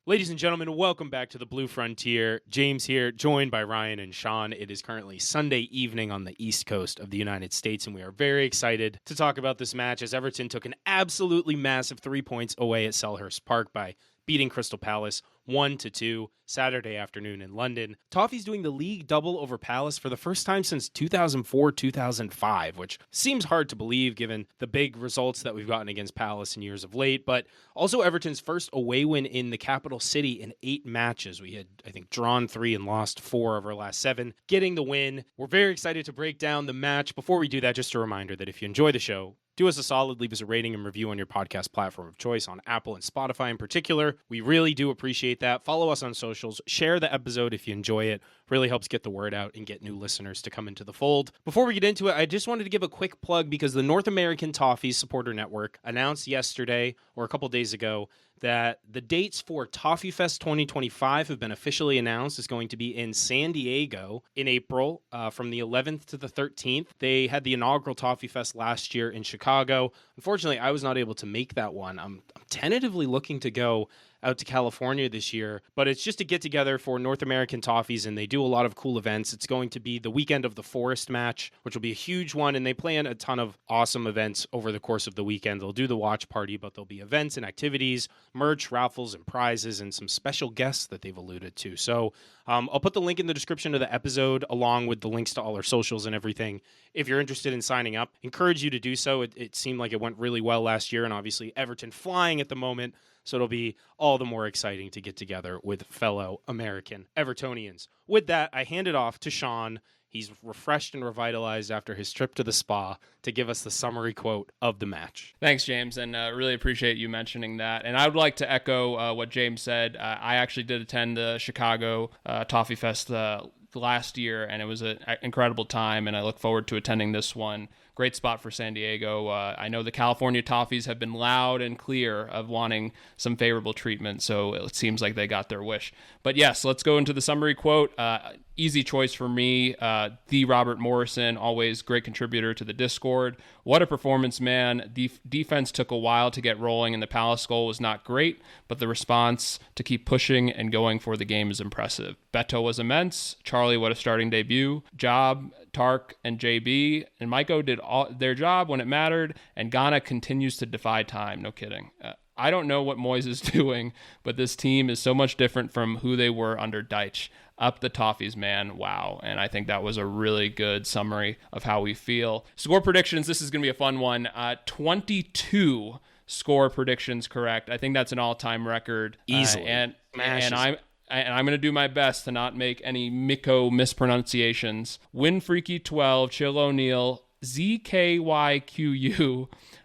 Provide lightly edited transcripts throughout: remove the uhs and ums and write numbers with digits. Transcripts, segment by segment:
Ladies and gentlemen, welcome back to the Blue Frontier. James here, joined by Ryan and Shan. It is currently Sunday evening on the East Coast of the United States, and we are very excited to talk about this match as Everton took an absolutely massive 3 points away at Selhurst Park by beating Crystal Palace 1-2 Saturday afternoon in London. Toffees doing the league double over Palace for the first time since 2004-2005, which seems hard to believe given the big results that we've gotten against Palace in years of late, but also Everton's first away win in the capital city in 8 matches. We had, I think, drawn 3 and lost 4 of our last 7, getting the win. We're very excited to break down the match. Before we do that, just a reminder that if you enjoy the show, do us a solid, leave us a rating and review on your podcast platform of choice, on Apple and Spotify in particular. We really do appreciate that. Follow us on socials. Share the episode if you enjoy it. Really helps get the word out and get new listeners to come into the fold. Before we get into it, I just wanted to give a quick plug because the North American Toffees Supporter Network announced yesterday, or a couple days ago, that the dates for Toffee Fest 2025 have been officially announced. It's going to be in San Diego in April from the 11th to the 13th. They had the inaugural Toffee Fest last year in Chicago. Unfortunately, I was not able to make that one. I'm tentatively looking to go out to California this year, but it's just a get together for North American Toffees, and they do a lot of cool events. It's going to be the weekend of the Forest match, which will be a huge one, and they plan a ton of awesome events over the course of the weekend. They'll do the watch party, but there'll be events and activities, merch, raffles, and prizes, and some special guests that they've alluded to. So I'll put the link in the description of the episode along with the links to all our socials and everything. If you're interested in signing up, encourage you to do so. It seemed like it went really well last year, and obviously Everton flying at the moment, so it'll be all the more exciting to get together with fellow American Evertonians. With that, I hand it off to Shan. He's refreshed and revitalized after his trip to the spa to give us the summary quote of the match. Thanks, James, and really appreciate you mentioning that. And I would like to echo what James said. I actually did attend the Chicago Toffee Fest last year, and it was an incredible time, and I look forward to attending this one. Great spot for San Diego. I know the California Toffees have been loud and clear of wanting some favorable treatment, so it seems like they got their wish. But yes, let's go into the summary quote. Easy choice for me. The Robert Morrison, always great contributor to the Discord. What a performance, man. Defense took a while to get rolling, and the Palace goal was not great, but the response to keep pushing and going for the game is impressive. Beto was immense. Charly, what a starting debut. Job, Tark, and JB and Maiko did their job when it mattered, and Ghana continues to defy time. No kidding. I don't know what Moyes is doing, but this team is so much different from who they were under Deitch. Up the Toffees, man. Wow. And I think that was a really good summary of how we feel. Score predictions. This is going to be a fun one. 22 score predictions correct. I think that's an all-time record. Easily. And I'm going to do my best to not make any Miko mispronunciations. Win Freaky 12, Chill O'Neal, ZKYQU,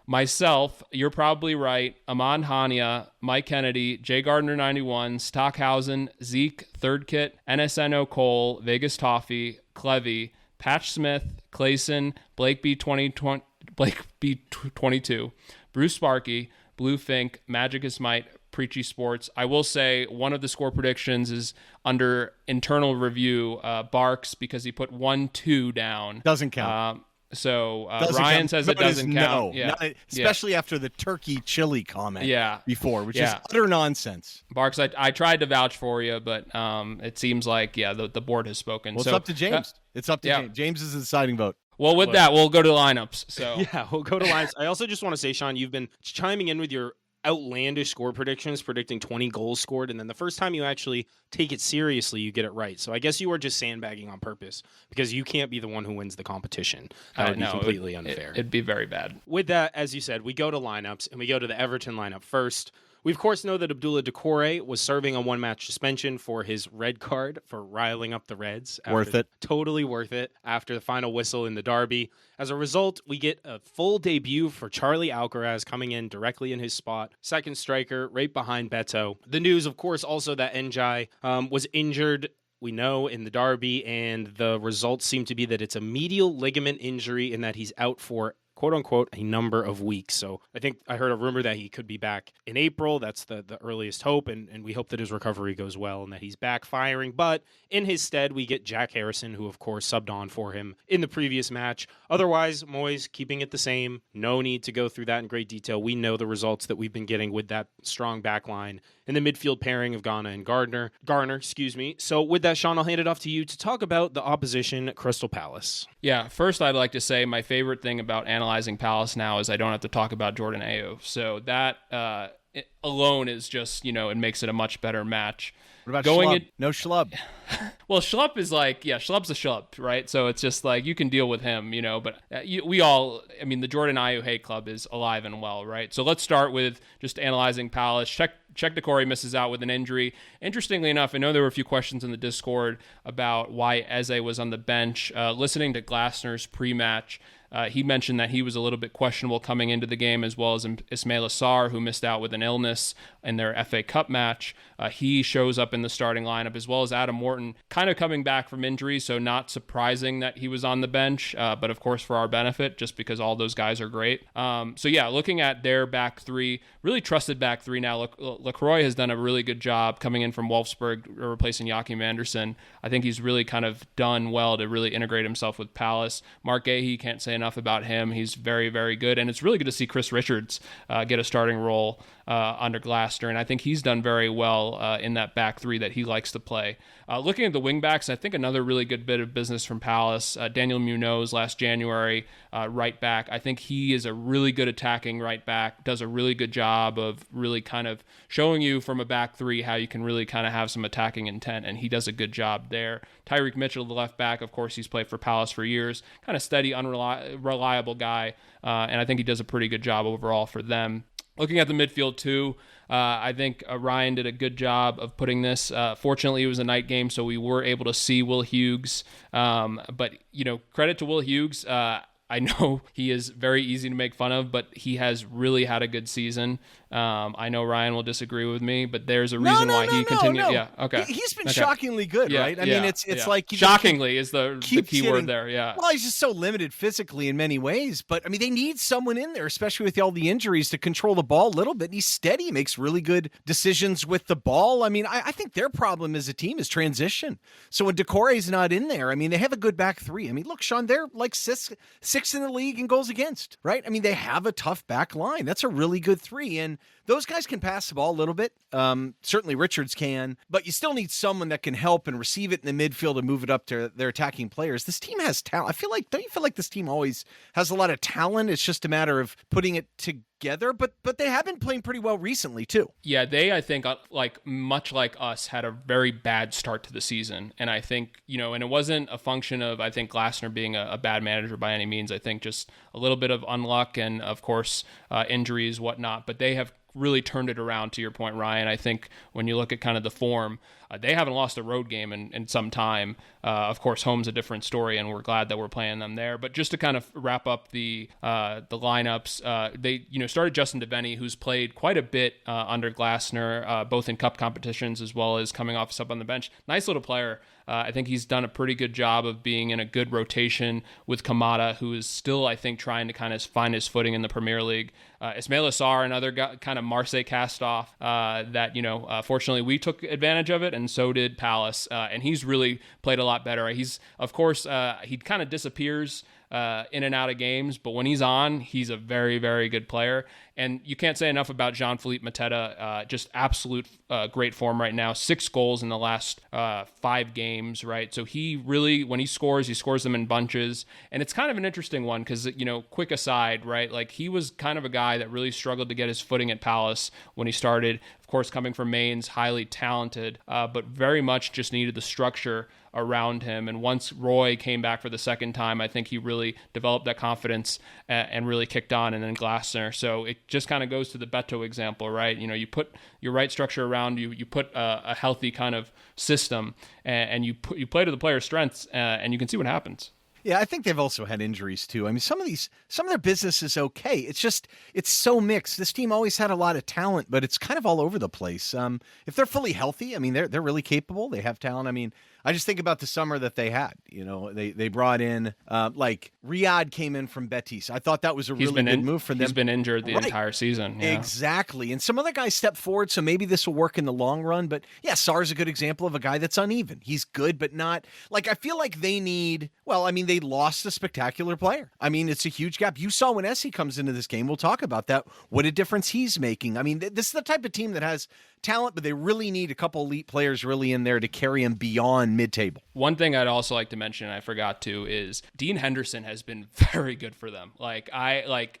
myself, you're probably right, Aman Hania, Mike Kennedy, Jay Gardner 91, Stockhausen, Zeke, Third Kit, NSNO Cole, Vegas Toffee, Clevy, Patch Smith, Clayson, Blake B22, Bruce Sparky, Blue Fink, Magic is Might, Preachy Sports. I will say one of the score predictions is under internal review, Barks, because he put 1-2 down. Doesn't count. Ryan says it doesn't count. No, yeah. Especially after the turkey chili comment before, which is utter nonsense. Barks, I tried to vouch for you, but it seems like, the board has spoken. Well, it's up to James. It's up to James. James is the deciding vote. Well, with that, we'll go to lineups. So yeah, we'll go to lineups. I also just want to say, Shan, you've been chiming in with your outlandish score predictions, predicting 20 goals scored, and then the first time you actually take it seriously, you get it right. So I guess you are just sandbagging on purpose because you can't be the one who wins the competition. That would be completely unfair. It'd be very bad. With that, as you said, we go to lineups, and we go to the Everton lineup first. We, of course, know that Abdullah Decore was serving a one-match suspension for his red card for riling up the Reds. Worth it. Totally worth it after the final whistle in the derby. As a result, we get a full debut for Charly Alcaraz coming in directly in his spot. Second striker, right behind Beto. The news, of course, also that Njai was injured, we know, in the derby, and the results seem to be that it's a medial ligament injury and that he's out for quote-unquote, a number of weeks. So I think I heard a rumor that he could be back in April. That's the earliest hope, and we hope that his recovery goes well and that he's back firing. But in his stead, we get Jack Harrison, who, of course, subbed on for him in the previous match. Otherwise, Moyes keeping it the same. No need to go through that in great detail. We know the results that we've been getting with that strong back line in the midfield pairing of Ghana and Garner. So with that, Sean, I'll hand it off to you to talk about the opposition, Crystal Palace. Yeah, first I'd like to say my favorite thing about analyzing Palace now is I don't have to talk about Jordan Ayew. So that it alone is just, it makes it a much better match. What about Schlub? No Schlub. Well, Schlub is Schlub's a Schlub, right? So it's just you can deal with him, but the Jordan Ayew hate club is alive and well, right? So let's start with just analyzing Palace. Check Decore misses out with an injury. Interestingly enough, I know there were a few questions in the Discord about why Eze was on the bench. Listening to Glasner's pre-match, he mentioned that he was a little bit questionable coming into the game, as well as Ismail Assar, who missed out with an illness in their FA Cup match. He shows up in the starting lineup, as well as Adam Morton, kind of coming back from injury, so not surprising that he was on the bench, but of course for our benefit, just because all those guys are great. Looking at their back three, really trusted back three now. Lacroix has done a really good job coming in from Wolfsburg, replacing Joachim Andersen. I think he's really kind of done well to really integrate himself with Palace. Mark Gahey, can't say enough about him. He's very, very good. And it's really good to see Chris Richards get a starting role under Glasner. And I think he's done very well in that back three that he likes to play. Looking at the wingbacks, I think another really good bit of business from Palace. Daniel Munoz last January, right back. I think he is a really good attacking right back, does a really good job of really kind of showing you from a back three how you can really kind of have some attacking intent, and he does a good job there. Tyreek Mitchell, the left back, of course, he's played for Palace for years. Kind of steady, unreliable guy, and I think he does a pretty good job overall for them. Looking at the midfield too, I think Ryan did a good job of putting this. Fortunately, it was a night game, so we were able to see Will Hughes. But credit to Will Hughes. I know he is very easy to make fun of, but he has really had a good season. I know Ryan will disagree with me, but there's a reason why he continued. No. Yeah, okay. He's been shockingly good, right? I mean, it's like shockingly is the key word there. Yeah. Well, he's just so limited physically in many ways, but I mean, they need someone in there, especially with all the injuries, to control the ball a little bit. And he's steady, makes really good decisions with the ball. I mean, I think their problem as a team is transition. So when Decore's not in there, I mean, they have a good back three. I mean, look, Sean, they're like sixth in the league in goals against, right? I mean, they have a tough back line. That's a really good three. And those guys can pass the ball a little bit. Certainly Richards can, but you still need someone that can help and receive it in the midfield and move it up to their attacking players. This team has talent. Don't you feel like this team always has a lot of talent? It's just a matter of putting it together, but they have been playing pretty well recently too. Yeah, they, I think, much like us, had a very bad start to the season. And I think, and it wasn't a function of, I think, Glasner being a bad manager by any means. I think just a little bit of unluck and, of course, injuries, whatnot. But they have really turned it around, to your point, Ryan. I think when you look at kind of the form, they haven't lost a road game in some time. Of course, home's a different story, and we're glad that we're playing them there. But just to kind of wrap up the lineups, they started Justin Devaney, who's played quite a bit under Glasner, both in cup competitions as well as coming off sub on the bench. Nice little player. I think he's done a pretty good job of being in a good rotation with Kamada, who is still, I think, trying to kind of find his footing in the Premier League. Ismail Assar, another guy, kind of Marseille cast-off that, fortunately we took advantage of it, and so did Palace. And he's really played a lot better. He's, of course, he kind of disappears in and out of games, but when he's on, he's a very, very good player. And you can't say enough about Jean-Philippe Mateta, just absolute great form right now. 6 goals in the last 5 games, right? So he really, when he scores them in bunches. And it's kind of an interesting one because, quick aside, right? Like, he was kind of a guy that really struggled to get his footing at Palace when he started. Of course, coming from Mainz, highly talented, but very much just needed the structure around him. And once Roy came back for the second time, I think he really developed that confidence and really kicked on, and then Glasner. So it just kind of goes to the Beto example, right? You put your right structure around you put a healthy kind of system, and you play to the player's strengths, and you can see what happens. Yeah, I think they've also had injuries too. I mean, some of their business is okay. It's so mixed. This team always had a lot of talent, but it's kind of all over the place. If they're fully healthy, I mean, they're really capable. They have talent. I mean, I just think about the summer that they had. They brought in like Riyadh came in from Betis. I thought that was a really good move for them. He's been injured the entire season. Yeah. Exactly. And some other guys stepped forward, so maybe this will work in the long run. But yeah, Sarr's a good example of a guy that's uneven. He's good, but not like, I feel like they need. Well, I mean, they lost a spectacular player. I mean, it's a huge gap. You saw when Essie comes into this game. We'll talk about that. What a difference he's making. I mean, this is the type of team that has talent, but they really need a couple elite players really in there to carry them beyond mid-table. One thing I'd also like to mention, I forgot to, is Dean Henderson has been very good for them.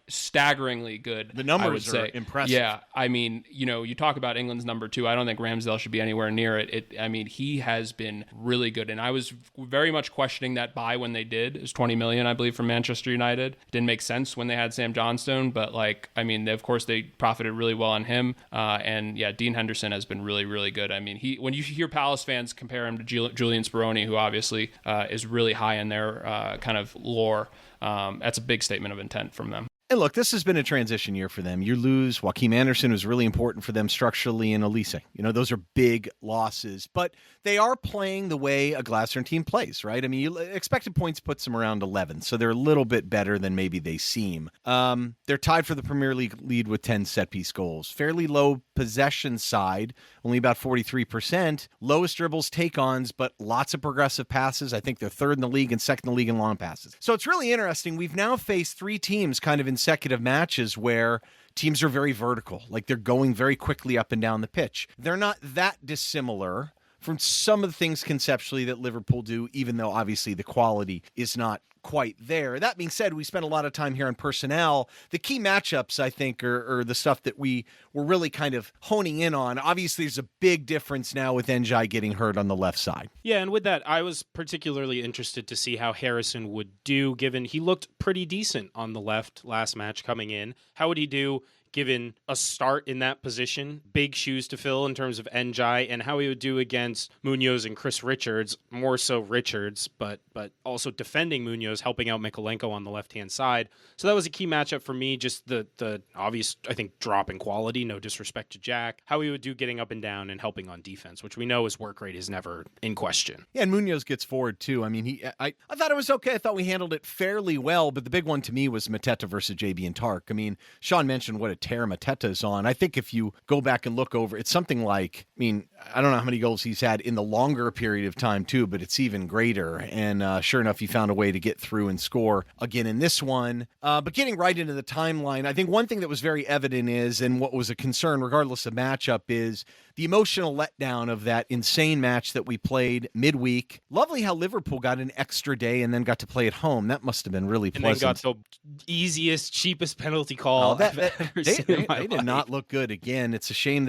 Staggeringly good. The numbers are impressive. Yeah, I mean, you talk about England's number 2. I don't think Ramsdale should be anywhere near it. He has been really good, and I was very much questioning that buy when they did. It was 20 million, I believe, from Manchester United. Didn't make sense when they had Sam Johnstone, but of course they profited really well on him. And yeah, Dean Henderson has been really, really good. I mean, when you hear Palace fans compare him to Julian Speroni, who obviously is really high in their kind of lore, that's a big statement of intent from them. And look, this has been a transition year for them. You lose Joachim Anderson, who's really important for them structurally, and Elise. Those are big losses. But they are playing the way a Glasgow team plays, right? I mean, expected points puts them around 11, so they're a little bit better than maybe they seem. They're tied for the Premier League lead with 10 set-piece goals. Fairly low possession side, only about 43%. Lowest dribbles, take-ons, but lots of progressive passes. I think they're third in the league and second in the league in long passes. So it's really interesting. We've now faced 3 teams kind of in consecutive matches where teams are very vertical, like they're going very quickly up and down the pitch. They're not that dissimilar from some of the things conceptually that Liverpool do, even though obviously the quality is not quite there. That being said, we spent a lot of time here on personnel. The key matchups, I think, are the stuff that we were really kind of honing in on. Obviously, there's a big difference now with Njai getting hurt on the left side. Yeah, and with that, I was particularly interested to see how Harrison would do, given he looked pretty decent on the left last match coming in. How would he do given a start in that position? Big shoes to fill in terms of Njai, and how he would do against Munoz and Chris Richards, more so Richards, but also defending Munoz, helping out Mikolenko on the left-hand side. So that was a key matchup for me, just the obvious, I think, drop in quality, no disrespect to Jack. How he would do getting up and down and helping on defense, which we know his work rate is never in question. Yeah, and Munoz gets forward too. I mean, I thought it was okay. I thought we handled it fairly well, but the big one to me was Mateta versus JB and Tark. I mean, Shan mentioned what a tear Mateta is on. I think if you go back and look over, it's something like, I don't know how many goals he's had in the longer period of time too, but it's even greater. And sure enough, he found a way to get through and score again in this one. But getting right into the timeline, I think one thing that was very evident is, and what was a concern regardless of matchup, is the emotional letdown of that insane match that we played midweek. Lovely how Liverpool got an extra day and then got to play at home. That must have been really pleasant. And then got the easiest, cheapest penalty call I've ever seen in my life. They did not look good again. It's a shame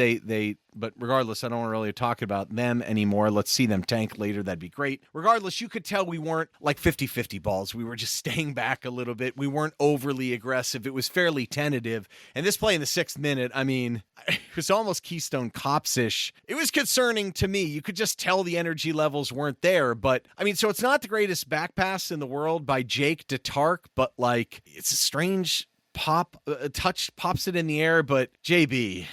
but regardless, I don't really talk about them anymore. Let's see them tank later. That'd be great. Regardless, you could tell we weren't like 50-50 balls. We were just staying back a little bit. We weren't overly aggressive. It was fairly tentative. And this play in the 6th minute, it was almost Keystone Cops-ish. It was concerning to me. You could just tell the energy levels weren't there. But, so it's not the greatest back pass in the world by Jake to Tark, but it's a strange touch, pops it in the air, but JB,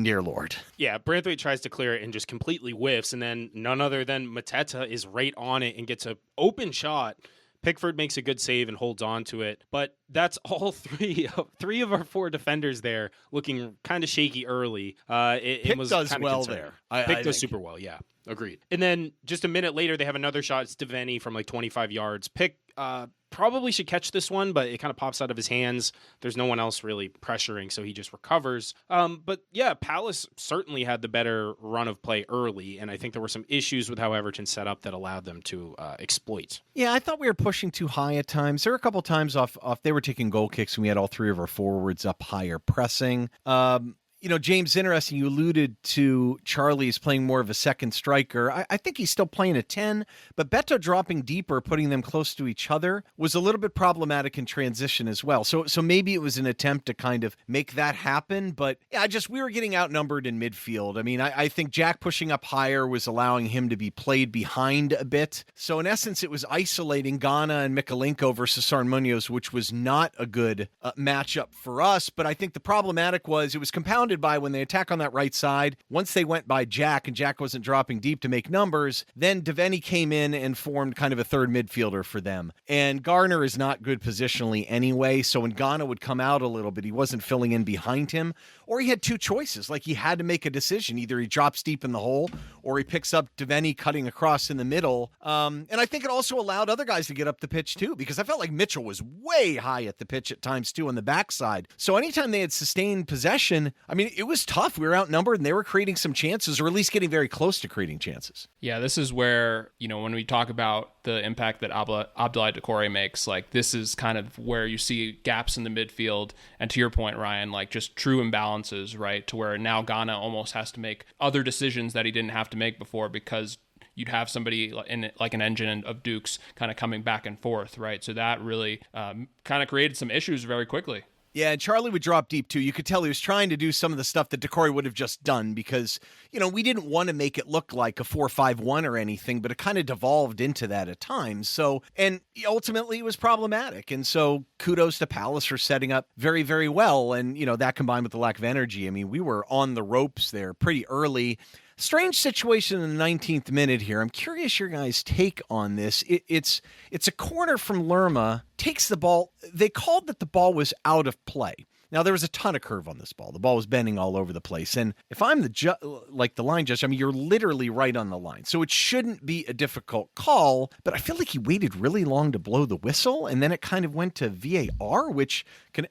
dear Lord. Yeah, Branthwaite tries to clear it and just completely whiffs, and then none other than Mateta is right on it and gets an open shot. Pickford makes a good save and holds on to it, but that's all three of our 4 defenders there looking kind of shaky early. Pick was does well concerning. there. Pick does super well, yeah. Agreed. And then just a minute later, they have another shot. It's Devaney from 25 yards. Pick probably should catch this one, but it kind of pops out of his hands. There's no one else really pressuring, so he just recovers. But yeah, Palace certainly had the better run of play early, and I think there were some issues with how Everton set up that allowed them to exploit. Yeah, I thought we were pushing too high at times. There were a couple times off they were taking goal kicks, and we had all 3 of our forwards up higher pressing. James, interesting, you alluded to Charlie's playing more of a second striker. I think he's still playing a 10, but Beto dropping deeper, putting them close to each other, was a little bit problematic in transition as well. So maybe it was an attempt to kind of make that happen, but yeah, we were getting outnumbered in midfield. I think Jack pushing up higher was allowing him to be played behind a bit. So in essence, it was isolating Ghana and Mikolenko versus Sarn Munoz, which was not a good matchup for us, but I think the problematic was it was compounded by when they attack on that right side. Once they went by Jack and Jack wasn't dropping deep to make numbers, then Devaney came in and formed kind of a third midfielder for them. And Garner is not good positionally anyway, so when Ghana would come out a little bit, he wasn't filling in behind him, or he had 2 choices. Like he had to make a decision. Either he drops deep in the hole or he picks up Devaney cutting across in the middle. And I think it also allowed other guys to get up the pitch too, because I felt like Mitchell was way high at the pitch at times too on the backside. So anytime they had sustained possession, mean, it was tough. We were outnumbered, and they were creating some chances, or at least getting very close to creating chances. Yeah, this is where, when we talk about the impact that Abdoulaye Doucouré makes, like, this is kind of where you see gaps in the midfield. And to your point, Ryan, like, just true imbalances, right? To where now Ghana almost has to make other decisions that he didn't have to make before, because you'd have somebody in like an engine of Dukes kind of coming back and forth, right? So that really kind of created some issues very quickly. Yeah, and Charly would drop deep too. You could tell he was trying to do some of the stuff that Doucouré would have just done because, we didn't want to make it look like a 4-5-1 or anything, but it kind of devolved into that at times. So, and ultimately it was problematic. And so kudos to Palace for setting up very, very well. And, that combined with the lack of energy. I mean, we were on the ropes there pretty early. Strange situation in the 19th minute here. I'm curious your guys' take on this. It's a corner from Lerma, takes the ball. They called that the ball was out of play. Now, there was a ton of curve on this ball. The ball was bending all over the place. And if I'm the line judge, I mean, you're literally right on the line. So it shouldn't be a difficult call, but I feel like he waited really long to blow the whistle, and then it kind of went to VAR, which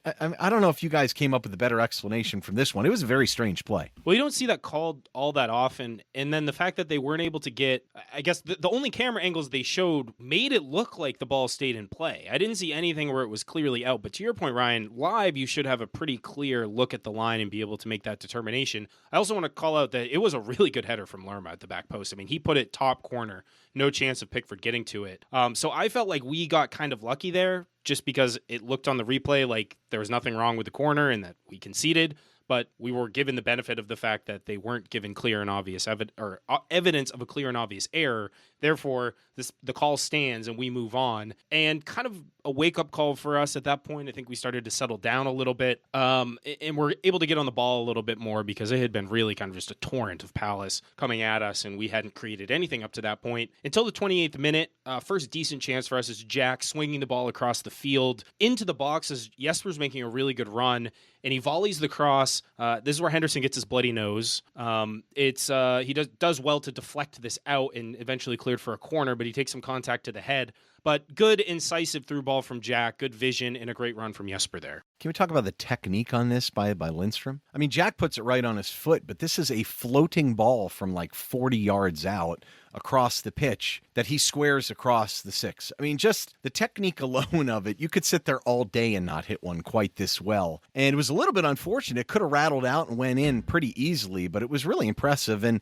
I don't know if you guys came up with a better explanation from this one. It was a very strange play. Well, you don't see that called all that often. And then the fact that they weren't able to get, I guess the only camera angles they showed made it look like the ball stayed in play. I didn't see anything where it was clearly out. But to your point, Ryan, live, you should have a pretty clear look at the line and be able to make that determination. I also want to call out that it was a really good header from Lerma at the back post. I mean, he put it top corner, no chance of Pickford getting to it. So I felt like we got kind of lucky there just because it looked on the replay like there was nothing wrong with the corner and that we conceded. But we were given the benefit of the fact that they weren't given clear and obvious evidence of a clear and obvious error. Therefore, the call stands and we move on. And kind of a wake-up call for us at that point. I think we started to settle down a little bit. And we're able to get on the ball a little bit more because it had been really kind of just a torrent of Palace coming at us, and we hadn't created anything up to that point. Until the 28th minute, first decent chance for us is Jack swinging the ball across the field into the box as Jesper's making a really good run. And he volleys the cross. This is where Henderson gets his bloody nose. He does well to deflect this out and eventually cleared for a corner, but he takes some contact to the head. But good, incisive through ball from Jack, good vision, and a great run from Jesper there. Can we talk about the technique on this by Lindstrom? I mean, Jack puts it right on his foot, but this is a floating ball from like 40 yards out across the pitch that he squares across the six. I mean, just the technique alone of it, you could sit there all day and not hit one quite this well. And it was a little bit unfortunate. It could have rattled out and went in pretty easily, but it was really impressive. And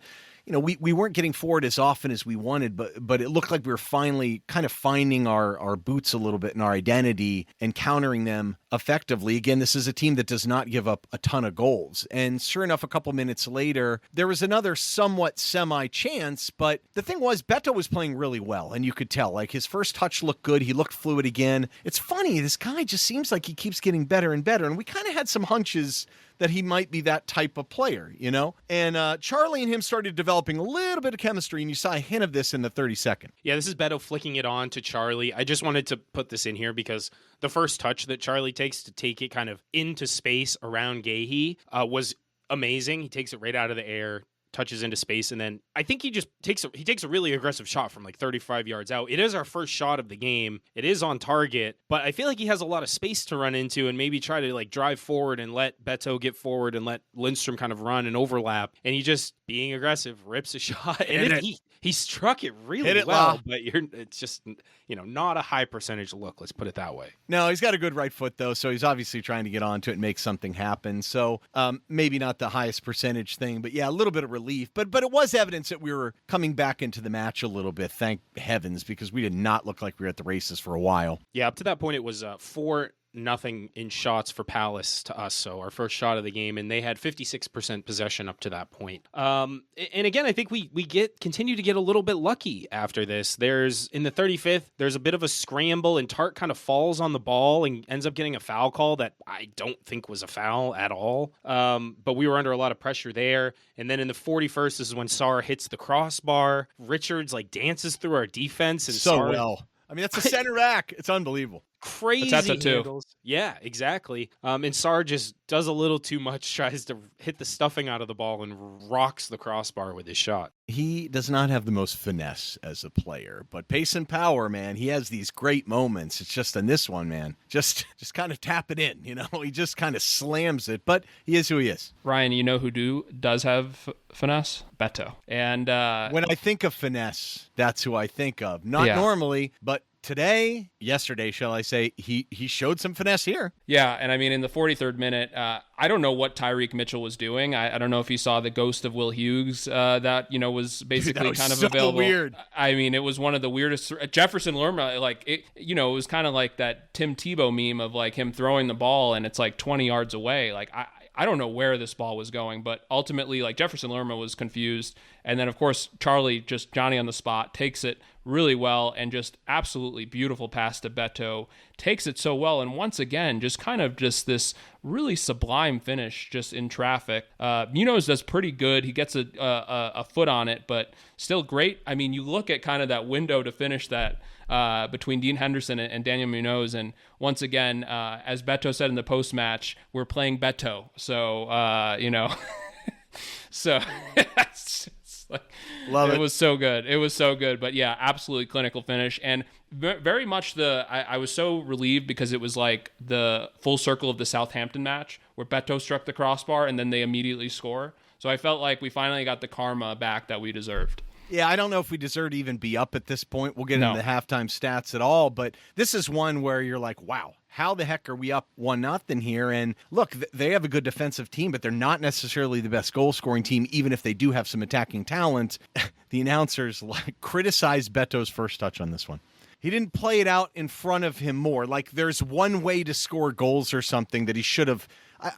we weren't getting forward as often as we wanted, but it looked like we were finally kind of finding our boots a little bit and our identity and countering them effectively. Again, this is a team that does not give up a ton of goals. And sure enough, a couple minutes later, there was another somewhat semi-chance, but the thing was, Beto was playing really well, and you could tell. Like, his first touch looked good. He looked fluid again. It's funny, this guy just seems like he keeps getting better and better, and we kind of had some hunches that he might be that type of player, And Charly and him started developing a little bit of chemistry, and you saw a hint of this in the 32nd. Yeah, this is Beto flicking it on to Charly. I just wanted to put this in here because the first touch that Charly takes to take it kind of into space around Gahey was amazing. He takes it right out of the air, touches into space, and then I think he just takes a really aggressive shot from like 35 yards out. It is our first shot of the game. It is on target, but I feel like he has a lot of space to run into and maybe try to like drive forward and let Beto get forward and let Lindstrom kind of run and overlap. And he just, being aggressive, rips a shot. And he struck it really well, but it's just, not a high percentage look. Let's put it that way. No, he's got a good right foot though, so he's obviously trying to get onto it and make something happen. So maybe not the highest percentage thing, but yeah, a little bit of relief. But it was evidence that we were coming back into the match a little bit, thank heavens, because we did not look like we were at the races for a while. Yeah, up to that point, it was 4-0 in shots for Palace to us, so our first shot of the game, and they had 56% possession up to that point. And again, I think we continue to get a little bit lucky after this. In the 35th, there's a bit of a scramble, and Tart kind of falls on the ball and ends up getting a foul call that I don't think was a foul at all. But we were under a lot of pressure there. And then in the 41st, this is when Sarr hits the crossbar. Richards dances through our defense, and so Sarr, well. I mean, that's a center back. It's unbelievable. crazy Mateta too. handles. Yeah, exactly. And Sarr just does a little too much, tries to hit the stuffing out of the ball and rocks the crossbar with his shot. He does not have the most finesse as a player, but pace and power, man. He has these great moments. It's just in this one, man, just kind of tap it in, He just kind of slams it, but he is who he is. Ryan, you know who does have finesse? Beto. And when I think of finesse, that's who I think of. Not normally, but yesterday, shall I say, he showed some finesse here. Yeah, and I mean, in the 43rd minute, I don't know what Tyreek Mitchell was doing. I don't know if he saw the ghost of Will Hughes that, was basically kind of so available. Weird. I mean, it was one of the weirdest. Jefferson Lerma, it was kind of like that Tim Tebow meme of like him throwing the ball and it's like 20 yards away. Like, I don't know where this ball was going, but ultimately, like, Jefferson Lerma was confused. And then, of course, Charly, just Johnny on the spot, takes it really well and just absolutely beautiful pass to Beto. Takes it so well. And once again, just kind of just this really sublime finish just in traffic. Munoz does pretty good. He gets a foot on it, but still great. I mean, you look at kind of that window to finish that between Dean Henderson and Daniel Munoz. And once again, as Beto said in the post-match, we're playing Beto. So, so Love it. It was so good. It was so good. But yeah, absolutely clinical finish. And very much I was so relieved because it was like the full circle of the Southampton match where Beto struck the crossbar and then they immediately score. So I felt like we finally got the karma back that we deserved. Yeah, I don't know if we deserve to even be up at this point. We'll get into the halftime stats at all, but this is one where you're like, wow, how the heck are we up 1-0 here? And look, they have a good defensive team, but they're not necessarily the best goal-scoring team, even if they do have some attacking talent. The announcers criticized Beto's first touch on this one. He didn't play it out in front of him more. Like there's one way to score goals or something that he should have.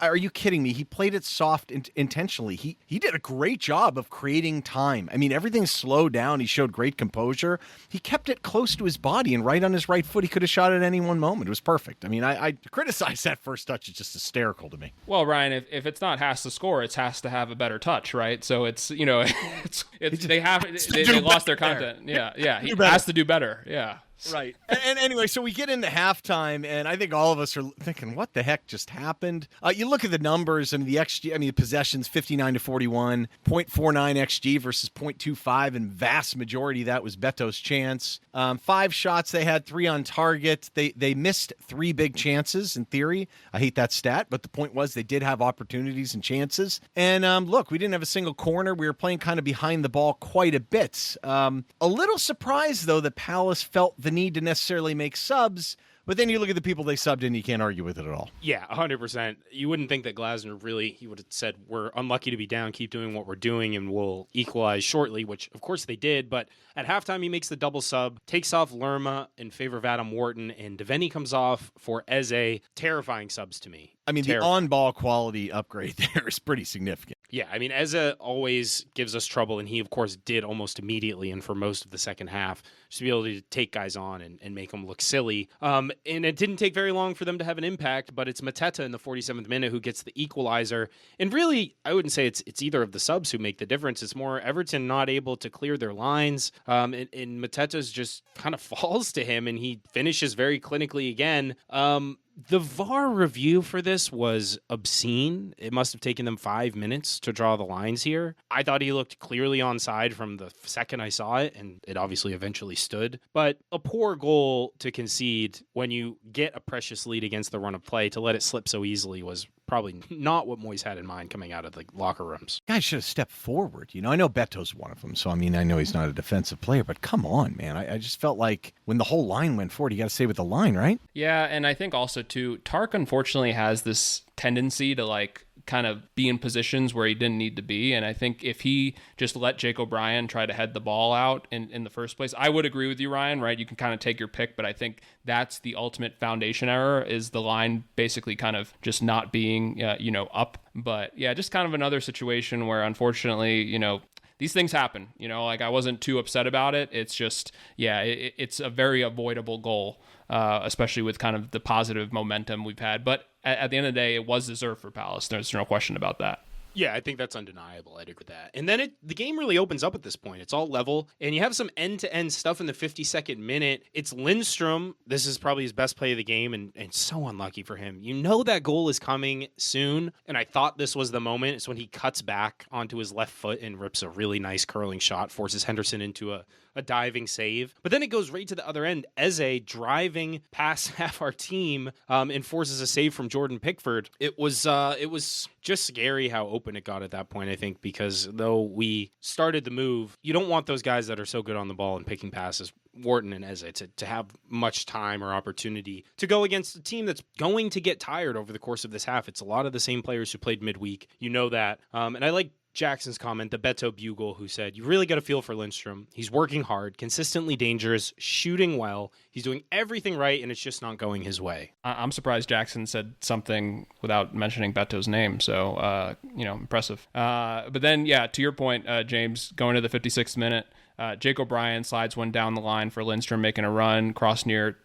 Are you kidding me? He played it soft intentionally. He did a great job of creating time. I mean, everything slowed down. He showed great composure. He kept it close to his body and right on his right foot. He could have shot at any one moment. It was perfect. I mean, I criticize that first touch. It's just hysterical to me. Well, Ryan, if it's not has to score, it's has to have a better touch, right? So it's they lost their content. Yeah. He has to do better. Yeah. Right. And anyway, so we get into halftime, and I think all of us are thinking, what the heck just happened? You look at the numbers, and the XG, the possessions, 59-41, 0.49 XG versus 0.25, and vast majority of that was Beto's chance. 5 shots they had, 3 on target. They missed 3 big chances, in theory. I hate that stat, but the point was they did have opportunities and chances. And look, we didn't have a single corner. We were playing kind of behind the ball quite a bit. A little surprised, though, that Palace felt the need to necessarily make subs, but then you look at the people they subbed in, you can't argue with it at all. Yeah, 100%. You wouldn't think that Glasner he would have said, we're unlucky to be down, keep doing what we're doing, and we'll equalize shortly, which of course they did, but at halftime he makes the double sub, takes off Lerma in favor of Adam Wharton, and Devaney comes off for Eze. Terrifying subs to me. I mean, the on-ball quality upgrade there is pretty significant. Yeah, I mean, Eze always gives us trouble, and he, of course, did almost immediately and for most of the second half, just to be able to take guys on and make them look silly. And it didn't take very long for them to have an impact, but it's Mateta in the 47th minute who gets the equalizer. And really, I wouldn't say it's either of the subs who make the difference. It's more Everton not able to clear their lines, and Mateta's just kind of falls to him, and he finishes very clinically again. The VAR review for this was obscene. It must have taken them 5 minutes to draw the lines here. I thought he looked clearly onside from the second I saw it, and it obviously eventually stood. But a poor goal to concede when you get a precious lead against the run of play, to let it slip so easily was probably not what Moyes had in mind coming out of the locker rooms. Guys should have stepped forward. I know Beto's one of them, so I know he's not a defensive player, but come on, man. I just felt like when the whole line went forward, you got to stay with the line, right? Yeah, and I think also, too, Tark unfortunately has this tendency to, kind of be in positions where he didn't need to be. And I think if he just let Jake O'Brien try to head the ball out in the first place, I would agree with you, Ryan, right? You can kind of take your pick, but I think that's the ultimate foundation error, is the line basically kind of just not being, up. But yeah, just kind of another situation where unfortunately, these things happen, I wasn't too upset about it. It's just, it's a very avoidable goal, especially with kind of the positive momentum we've had. But at the end of the day, it was deserved for Palace. There's no question about that. Yeah, I think that's undeniable. I'd agree with that. And then the game really opens up at this point. It's all level, and you have some end-to-end stuff in the 52nd minute. It's Lindstrom. This is probably his best play of the game, and so unlucky for him. You know that goal is coming soon, and I thought this was the moment. It's when he cuts back onto his left foot and rips a really nice curling shot, forces Henderson into a diving save. But then it goes right to the other end. Eze driving past half our team and forces a save from Jordan Pickford. It was just scary how open it got at that point, I think, because though we started the move, you don't want those guys that are so good on the ball and picking passes, Wharton and Eze, to have much time or opportunity to go against a team that's going to get tired over the course of this half. It's a lot of the same players who played midweek. You know that. And I like Jackson's comment, the Beto Bugle, who said, you really got to feel for Lindstrom. He's working hard, consistently dangerous, shooting well. He's doing everything right, and it's just not going his way. I'm surprised Jackson said something without mentioning Beto's name. So, impressive. But then, to your point, James, going to the 56th minute, Jake O'Brien slides one down the line for Lindstrom, making a run, cross near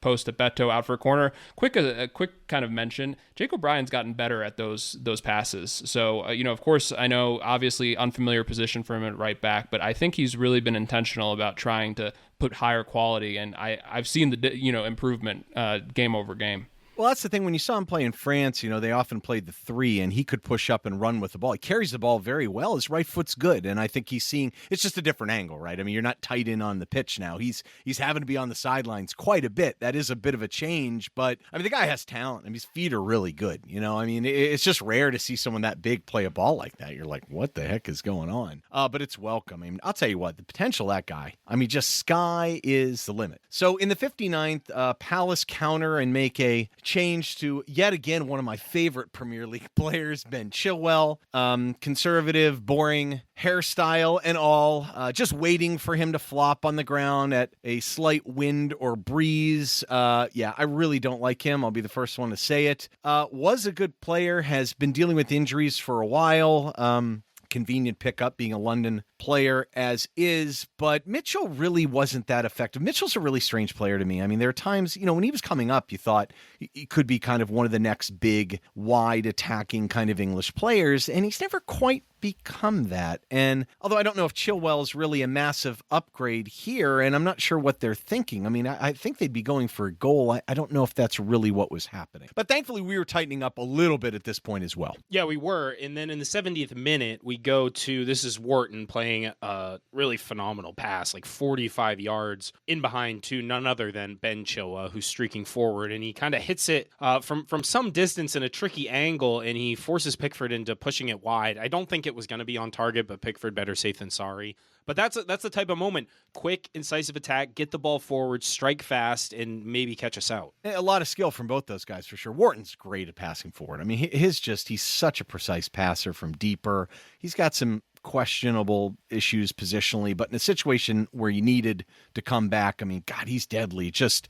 post to Beto out for a corner. A quick kind of mention, Jake O'Brien's gotten better at those passes. So, of course, I know obviously unfamiliar position for him at right back, but I think he's really been intentional about trying to put higher quality, and I've seen the improvement game over game. Well, that's the thing. When you saw him play in France, they often played the 3, and he could push up and run with the ball. He carries the ball very well. His right foot's good, and I think he's seeing – it's just a different angle, right? I mean, you're not tight in on the pitch now. He's having to be on the sidelines quite a bit. That is a bit of a change, but, I mean, the guy has talent. I mean, his feet are really good, I mean, it's just rare to see someone that big play a ball like that. You're like, what the heck is going on? But it's welcome. I mean, I'll tell you what, the potential of that guy, I mean, just sky is the limit. So in the 59th, Palace counter and make a change to yet again one of my favorite Premier League players, Ben Chilwell. Conservative, boring hairstyle and all. Just waiting for him to flop on the ground at a slight wind or breeze. I really don't like him. I'll be the first one to say it. Was a good player, has been dealing with injuries for a while. Convenient pickup being a London player as is, but Mitchell really wasn't that effective. Mitchell's a really strange player to me. I mean, there are times, when he was coming up, you thought he could be kind of one of the next big, wide attacking kind of English players, and he's never quite become that. And although I don't know if Chilwell's really a massive upgrade here, and I'm not sure what they're thinking. I mean, I think they'd be going for a goal. I don't know if that's really what was happening. But thankfully, we were tightening up a little bit at this point as well. Yeah, we were. And then in the 70th minute, we go to, this is Wharton playing a really phenomenal pass, like 45 yards in behind to none other than Ben Chilwell, who's streaking forward. And he kind of hits it from some distance in a tricky angle, and he forces Pickford into pushing it wide. I don't think it was going to be on target, but Pickford, better safe than sorry. But that's the type of moment. Quick, incisive attack, get the ball forward, strike fast, and maybe catch us out. A lot of skill from both those guys, for sure. Wharton's great at passing forward. I mean, he's such a precise passer from deeper. He's got some questionable issues positionally, but in a situation where you needed to come back, I mean, God, he's deadly. Just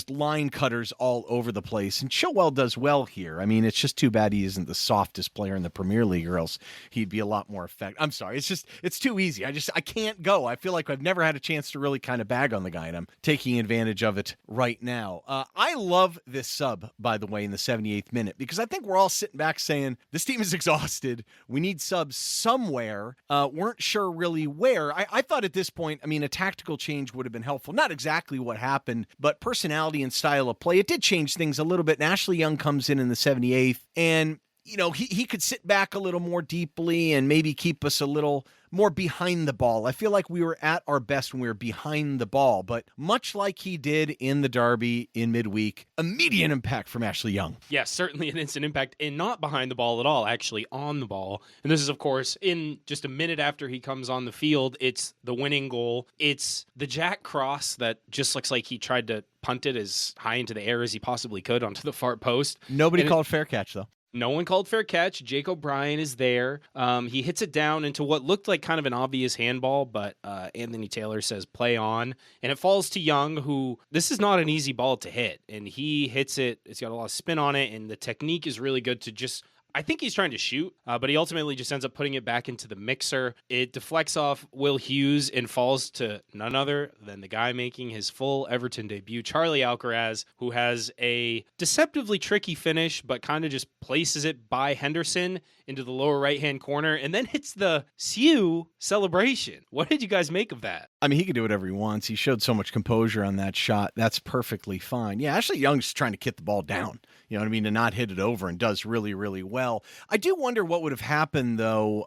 line cutters all over the place. And Chilwell does well here. I mean, it's just too bad he isn't the softest player in the Premier League, or else he'd be a lot more effective. I'm sorry. It's too easy. I can't go. I feel like I've never had a chance to really kind of bag on the guy, and I'm taking advantage of it right now. I love this sub, by the way, in the 78th minute, because I think we're all sitting back saying, this team is exhausted. We need subs somewhere. Weren't sure really where. I thought at this point, I mean, a tactical change would have been helpful. Not exactly what happened, but personality and style of play, it did change things a little bit. And Ashley Young comes in the 78th, and he could sit back a little more deeply and maybe keep us a little more behind the ball. I feel like we were at our best when we were behind the ball, but much like he did in the derby in midweek, immediate impact from Ashley Young. Yes, certainly an instant impact, and not behind the ball at all, actually on the ball. And this is, of course, in just a minute after he comes on the field. It's the winning goal. It's the Jack cross that just looks like he tried to punt it as high into the air as he possibly could onto the far post. Nobody called fair catch, though. No one called fair catch. Jake O'Brien is there. He hits it down into what looked like kind of an obvious handball, but Anthony Taylor says play on. And it falls to Young, who, this is not an easy ball to hit. And he hits it. It's got a lot of spin on it, and the technique is really good to just I think he's trying to shoot, but he ultimately just ends up putting it back into the mixer. It deflects off Will Hughes and falls to none other than the guy making his full Everton debut, Charly Alcaraz, who has a deceptively tricky finish, but kind of just places it by Henderson into the lower right-hand corner and then hits the Siu celebration. What did you guys make of that? I mean, he can do whatever he wants. He showed so much composure on that shot. That's perfectly fine. Yeah, Ashley Young's trying to kick the ball down, you know what I mean, to not hit it over, and does really, really well. I do wonder what would have happened, though,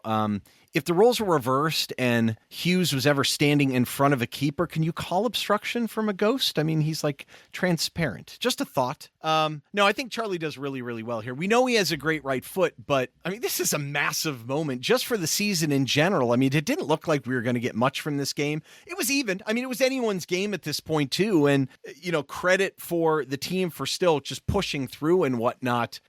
if the roles were reversed and Hughes was ever standing in front of a keeper. Can you call obstruction from a ghost? I mean, he's like transparent. Just a thought. No, I think Charly does really, really well here. We know he has a great right foot, but I mean, this is a massive moment just for the season in general. I mean, it didn't look like we were going to get much from this game. It was even. I mean, it was anyone's game at this point too. And, you know, credit for the team for still just pushing through and whatnot.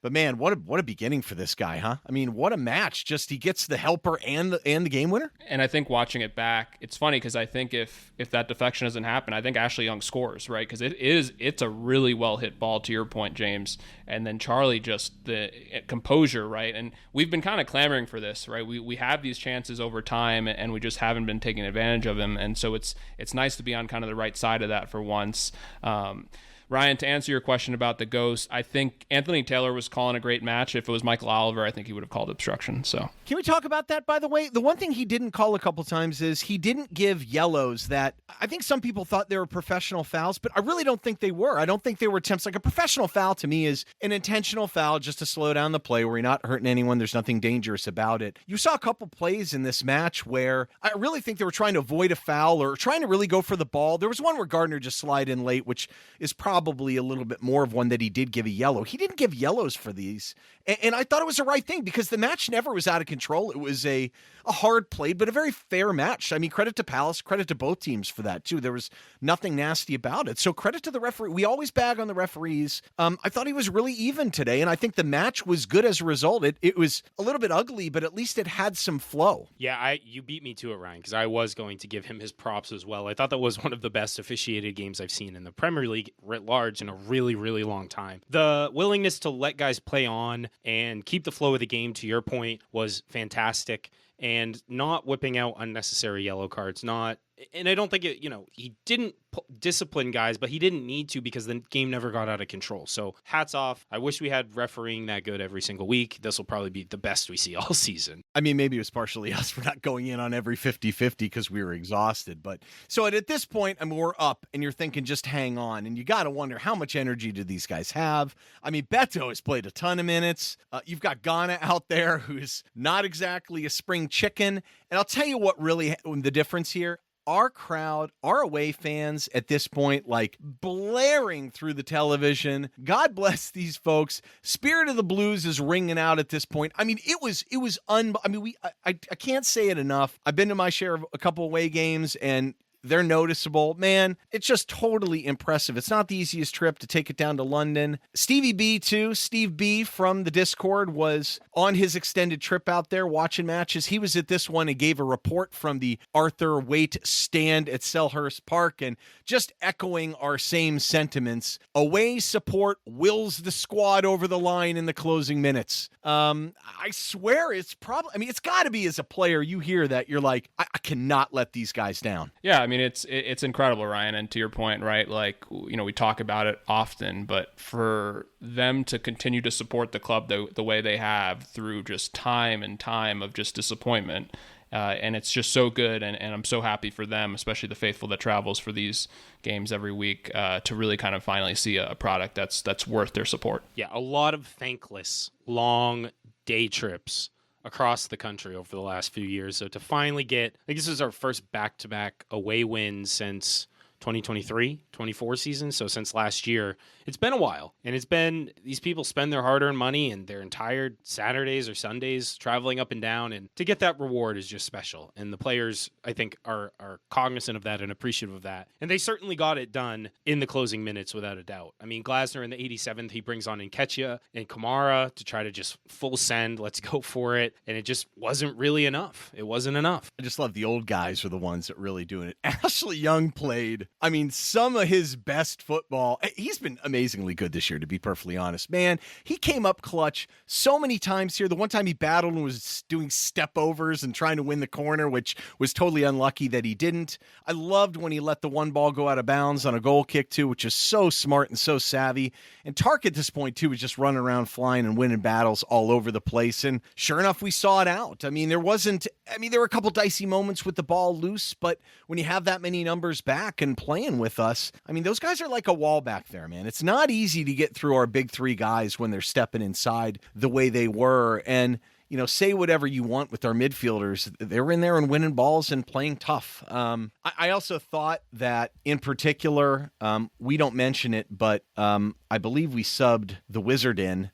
But man, what a beginning for this guy, huh? I mean, what a match. Just he gets the helper and the game winner. And I think watching it back, it's funny because I think if that deflection doesn't happen, I think Ashley Young scores, right? Because it's a really well hit ball, to your point, James. And then Charly, just the composure, right? And we've been kind of clamoring for this, right? We have these chances over time, and we just haven't been taking advantage of them. And so it's nice to be on kind of the right side of that for once. Ryan, to answer your question about the ghost, I think Anthony Taylor was calling a great match. If it was Michael Oliver, I think he would have called obstruction. So, can we talk about that, by the way? The one thing he didn't call a couple times is he didn't give yellows that I think some people thought they were professional fouls, but I really don't think they were. I don't think they were attempts. Like, a professional foul to me is an intentional foul just to slow down the play where you're not hurting anyone. There's nothing dangerous about it. You saw a couple plays in this match where I really think they were trying to avoid a foul or trying to really go for the ball. There was one where Gardner just slid in late, which is probably a little bit more of one that he did give a yellow. He didn't give yellows for these. And I thought it was the right thing because the match never was out of control. It was a hard played, but a very fair match. I mean, credit to Palace, credit to both teams for that too. There was nothing nasty about it. So credit to the referee. We always bag on the referees. I thought he was really even today, and I think the match was good as a result. It was a little bit ugly, but at least it had some flow. Yeah, you beat me to it, Ryan, because I was going to give him his props as well. I thought that was one of the best officiated games I've seen in the Premier League writ large in a really, really long time. The willingness to let guys play on and keep the flow of the game, to your point, was fantastic. And not whipping out unnecessary yellow cards, and I don't think he didn't discipline guys, but he didn't need to because the game never got out of control. So hats off. I wish we had refereeing that good every single week. This will probably be the best we see all season. I mean, maybe it was partially us for not going in on every 50-50 because we were exhausted. But so at this point, I mean, we're up and you're thinking just hang on. And you got to wonder, how much energy do these guys have? I mean, Beto has played a ton of minutes. You've got Ghana out there who's not exactly a spring chicken. And I'll tell you what really the difference here. Our crowd, our away fans at this point, like blaring through the television. God bless these folks. Spirit of the Blues is ringing out at this point. I mean, I can't say it enough. I've been to my share of a couple away games, and they're noticeable. Man, it's just totally impressive. It's not the easiest trip to take it down to London. Stevie B, too. Steve B from the Discord was on his extended trip out there watching matches. He was at this one and gave a report from the Arthur Waite stand at Selhurst Park, and just echoing our same sentiments. Away support wills the squad over the line in the closing minutes. I swear it's got to be, as a player, you hear that, you're like, I cannot let these guys down. Yeah, I mean, it's incredible, Ryan. And to your point, right, like, we talk about it often, but for them to continue to support the club the way they have through just time and time of just disappointment, and it's just so good, and I'm so happy for them, especially the faithful that travels for these games every week, to really kind of finally see a product that's worth their support. Yeah, a lot of thankless, long day trips across the country over the last few years. So to finally get, I think this is our first back-to-back away win since 2023-24 season. So since last year, it's been a while. And it's been, these people spend their hard-earned money and their entire Saturdays or Sundays traveling up and down. And to get that reward is just special. And the players, I think, are cognizant of that and appreciative of that. And they certainly got it done in the closing minutes without a doubt. I mean, Glasner in the 87th, he brings on Nketiah and Kamara to try to just full send, let's go for it. And it just wasn't really enough. It wasn't enough. I just love the old guys are the ones that really doing it. Ashley Young played I mean, some of his best football. He's been amazingly good this year, to be perfectly honest. Man, he came up clutch so many times here. The one time he battled and was doing step overs and trying to win the corner, which was totally unlucky that he didn't. I loved when he let the one ball go out of bounds on a goal kick too, which is so smart and so savvy. And Tark at this point too was just running around flying and winning battles all over the place. And sure enough, we saw it out. I mean, there were a couple dicey moments with the ball loose, but when you have that many numbers back and playing with us, I mean, those guys are like a wall back there, man. It's not easy to get through our big three guys when they're stepping inside the way they were. And say whatever you want with our midfielders. They were in there and winning balls and playing tough. I also thought that in particular, we don't mention it, but I believe we subbed the Wizard in,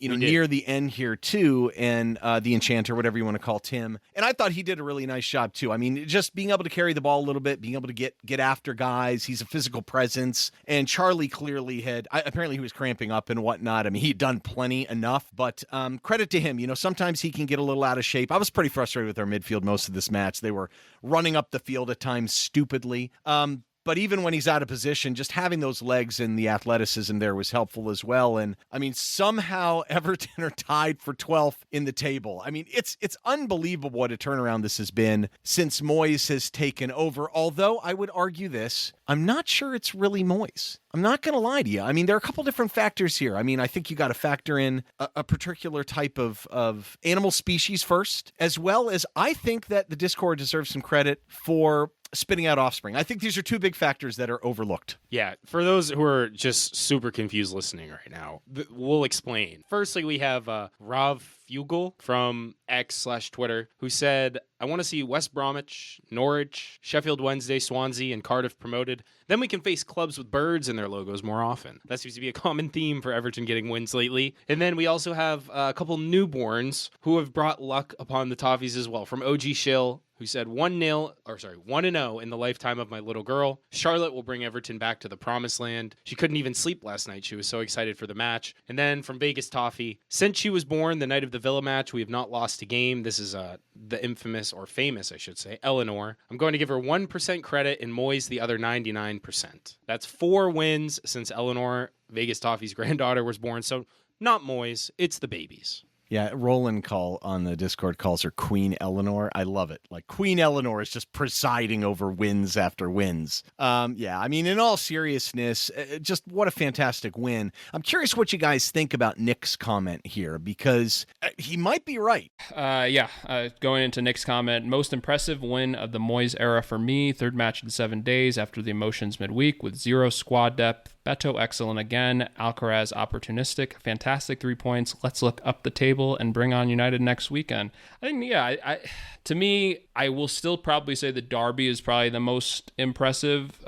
near the end here too, and the Enchanter, whatever you want to call Tim. And I thought he did a really nice job too. I mean, just being able to carry the ball a little bit, being able to get after guys. He's a physical presence. And Charly clearly apparently he was cramping up and whatnot. I mean, he'd done plenty enough, but credit to him. Sometimes he can get a little out of shape. I was pretty frustrated with our midfield most of this match. They were running up the field at times stupidly. But even when he's out of position, just having those legs and the athleticism there was helpful as well. And I mean, somehow Everton are tied for 12th in the table. I mean, it's unbelievable what a turnaround this has been since Moyes has taken over. Although I would argue this, I'm not sure it's really Moyes. I'm not going to lie to you. I mean, there are a couple different factors here. I mean, I think you got to factor in a particular type of animal species first, as well as I think that the Discord deserves some credit for spitting out offspring. I think these are two big factors that are overlooked. Yeah, for those who are just super confused listening right now, we'll explain. Firstly, we have Rav Fugel from X/Twitter who said, I want to see West Bromwich, Norwich, Sheffield Wednesday, Swansea, and Cardiff promoted. Then we can face clubs with birds in their logos more often. That seems to be a common theme for Everton getting wins lately. And then we also have a couple newborns who have brought luck upon the Toffees as well. From OG Shill, who said 1-0 in the lifetime of my little girl. Charlotte will bring Everton back to the promised land. She couldn't even sleep last night. She was so excited for the match. And then from Vegas Toffee, since she was born the night of the Villa match, we have not lost a game. This is the infamous, or famous, I should say, Eleanor. I'm going to give her 1% credit and Moyes the other 99%. That's 4 wins since Eleanor, Vegas Toffee's granddaughter, was born. So not Moyes, it's the babies. Yeah, Roland call on the Discord calls her Queen Eleanor. I love it. Like Queen Eleanor is just presiding over wins after wins. Yeah, I mean, in all seriousness, just what a fantastic win. I'm curious what you guys think about Nick's comment here, because he might be right. Going into Nick's comment, most impressive win of the Moyes era for me. 3rd match in 7 days after the emotions midweek with 0 squad depth. Beto excellent again. Alcaraz opportunistic. Fantastic 3 points. Let's look up the table and bring on United next weekend. I think, to me, I will still probably say the derby is probably the most impressive,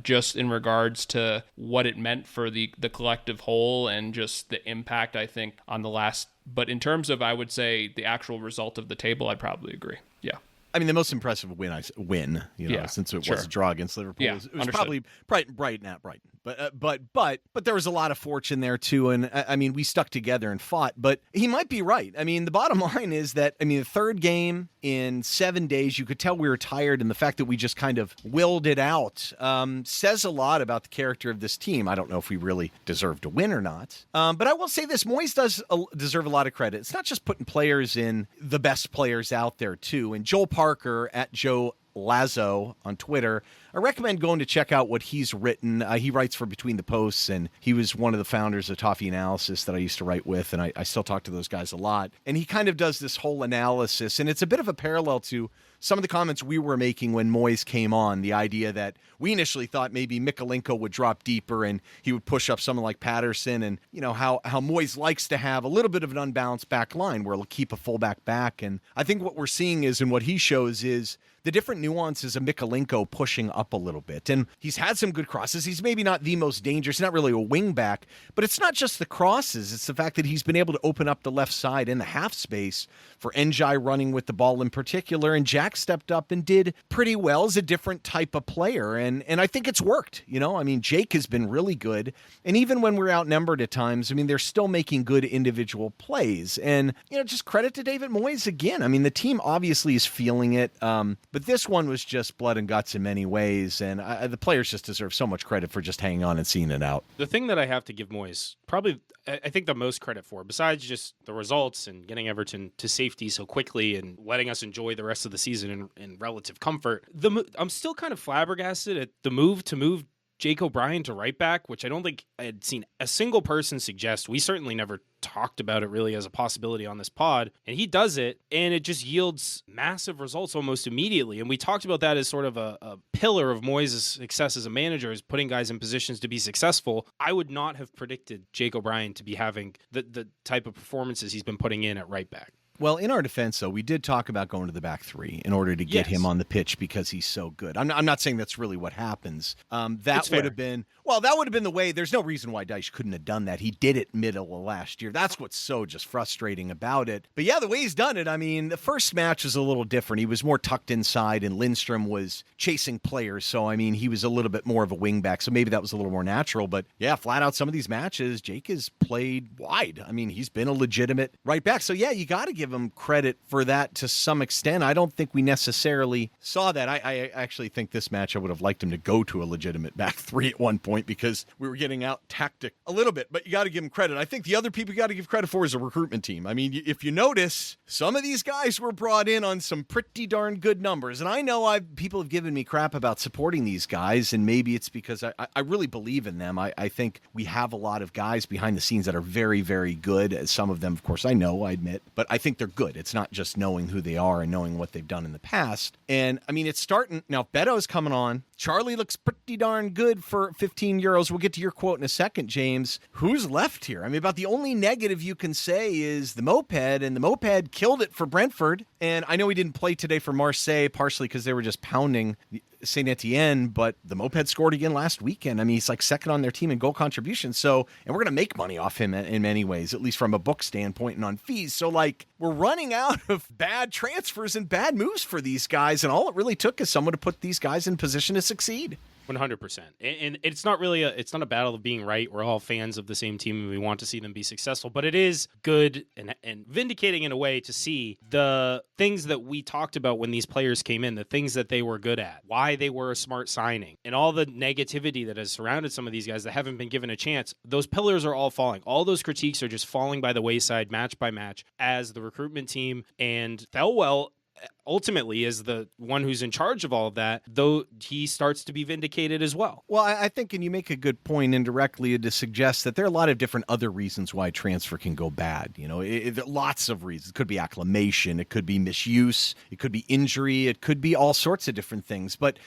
just in regards to what it meant for the collective whole and just the impact, I think, on the last. But in terms of, I would say, the actual result of the table, I'd probably agree. Yeah. I mean, the most impressive win, since it was a draw against Liverpool. Yeah, it was probably Brighton at Brighton. But there was a lot of fortune there too, and I mean, we stuck together and fought. But he might be right. I mean, the bottom line is that the 3rd game in 7 days, you could tell we were tired, and the fact that we just kind of willed it out says a lot about the character of this team. I don't know if we really deserve to win or not, but I will say this: Moyes does deserve a lot of credit. It's not just putting players in, the best players out there too. And Joel Parker at Joe Lazo on Twitter, I recommend going to check out what he's written. He writes for Between the Posts, and he was one of the founders of Toffee Analysis that I used to write with, and I still talk to those guys a lot. And he kind of does this whole analysis, and it's a bit of a parallel to some of the comments we were making when Moyes came on, the idea that we initially thought maybe Mikalenko would drop deeper and he would push up someone like Patterson, and how Moyes likes to have a little bit of an unbalanced back line where he'll keep a fullback back. And I think what we're seeing is, and what he shows is, the different nuances of Mikalenko pushing up a little bit. And he's had some good crosses. He's maybe not the most dangerous, not really a wing back, but it's not just the crosses. It's the fact that he's been able to open up the left side in the half space for Njai running with the ball in particular, and Jack back stepped up and did pretty well as a different type of player. And I think it's worked. I mean, Jake has been really good. And even when we're outnumbered at times, I mean, they're still making good individual plays. And, just credit to David Moyes again. I mean, the team obviously is feeling it. But this one was just blood and guts in many ways. And the players just deserve so much credit for just hanging on and seeing it out. The thing that I have to give Moyes probably, I think, the most credit for, besides just the results and getting Everton to safety so quickly and letting us enjoy the rest of the season in relative comfort, I'm still kind of flabbergasted at the move Jake O'Brien to right back, which I don't think I had seen a single person suggest. We certainly never talked about it really as a possibility on this pod, and he does it, and it just yields massive results almost immediately. And we talked about that as sort of a pillar of Moyes' success as a manager, is putting guys in positions to be successful. I would not have predicted Jake O'Brien to be having the type of performances he's been putting in at right back. Well, in our defense, though, we did talk about going to the back three in order to get him on the pitch because he's so good. I'm not saying that's really what happens. That would have been the way. There's no reason why Dyche couldn't have done that. He did it middle of last year. That's what's so just frustrating about it. But yeah, the way he's done it, I mean, the first match was a little different. He was more tucked inside, and Lindstrom was chasing players. So, I mean, he was a little bit more of a wingback. So maybe that was a little more natural. But yeah, flat out, some of these matches, Jake has played wide. I mean, he's been a legitimate right back. So yeah, you got to give him credit for that to some extent. I don't think we necessarily saw that. I actually think this match I would have liked him to go to a legitimate back three at one point because we were getting out tactic a little bit, but you got to give him credit. I think the other people you got to give credit for is a recruitment team. I mean, if you notice, some of these guys were brought in on some pretty darn good numbers, and I know people have given me crap about supporting these guys, and maybe it's because I really believe in them. I think we have a lot of guys behind the scenes that are very, very good. Some of them, of course, I admit, but I think they're good. It's not just knowing who they are and knowing what they've done in the past. And I mean, it's starting now. Beto's coming on. Charly looks pretty darn good for 15 euros. We'll get to your quote in a second, James. Who's left here? I mean, about the only negative you can say is the moped, and the moped killed it for Brentford. And I know he didn't play today for Marseille, partially because they were just pounding Saint Etienne, but the moped scored again last weekend. I mean, he's like second on their team in goal contribution. So, and we're going to make money off him in many ways, at least from a book standpoint and on fees. So like, we're running out of bad transfers and bad moves for these guys. And all it really took is someone to put these guys in position to succeed. 100%. And it's not really it's not a battle of being right. We're all fans of the same team and we want to see them be successful, but it is good and vindicating in a way to see the things that we talked about when these players came in, the things that they were good at, why they were a smart signing, and all the negativity that has surrounded some of these guys that haven't been given a chance. Those pillars are all falling. All those critiques are just falling by the wayside match by match as the recruitment team and Thelwell ultimately is the one who's in charge of all of that, though he starts to be vindicated as well. Well, I think, and you make a good point indirectly to suggest that there are a lot of different other reasons why transfer can go bad. Lots of reasons. It could be acclimation, it could be misuse, it could be injury, it could be all sorts of different things. But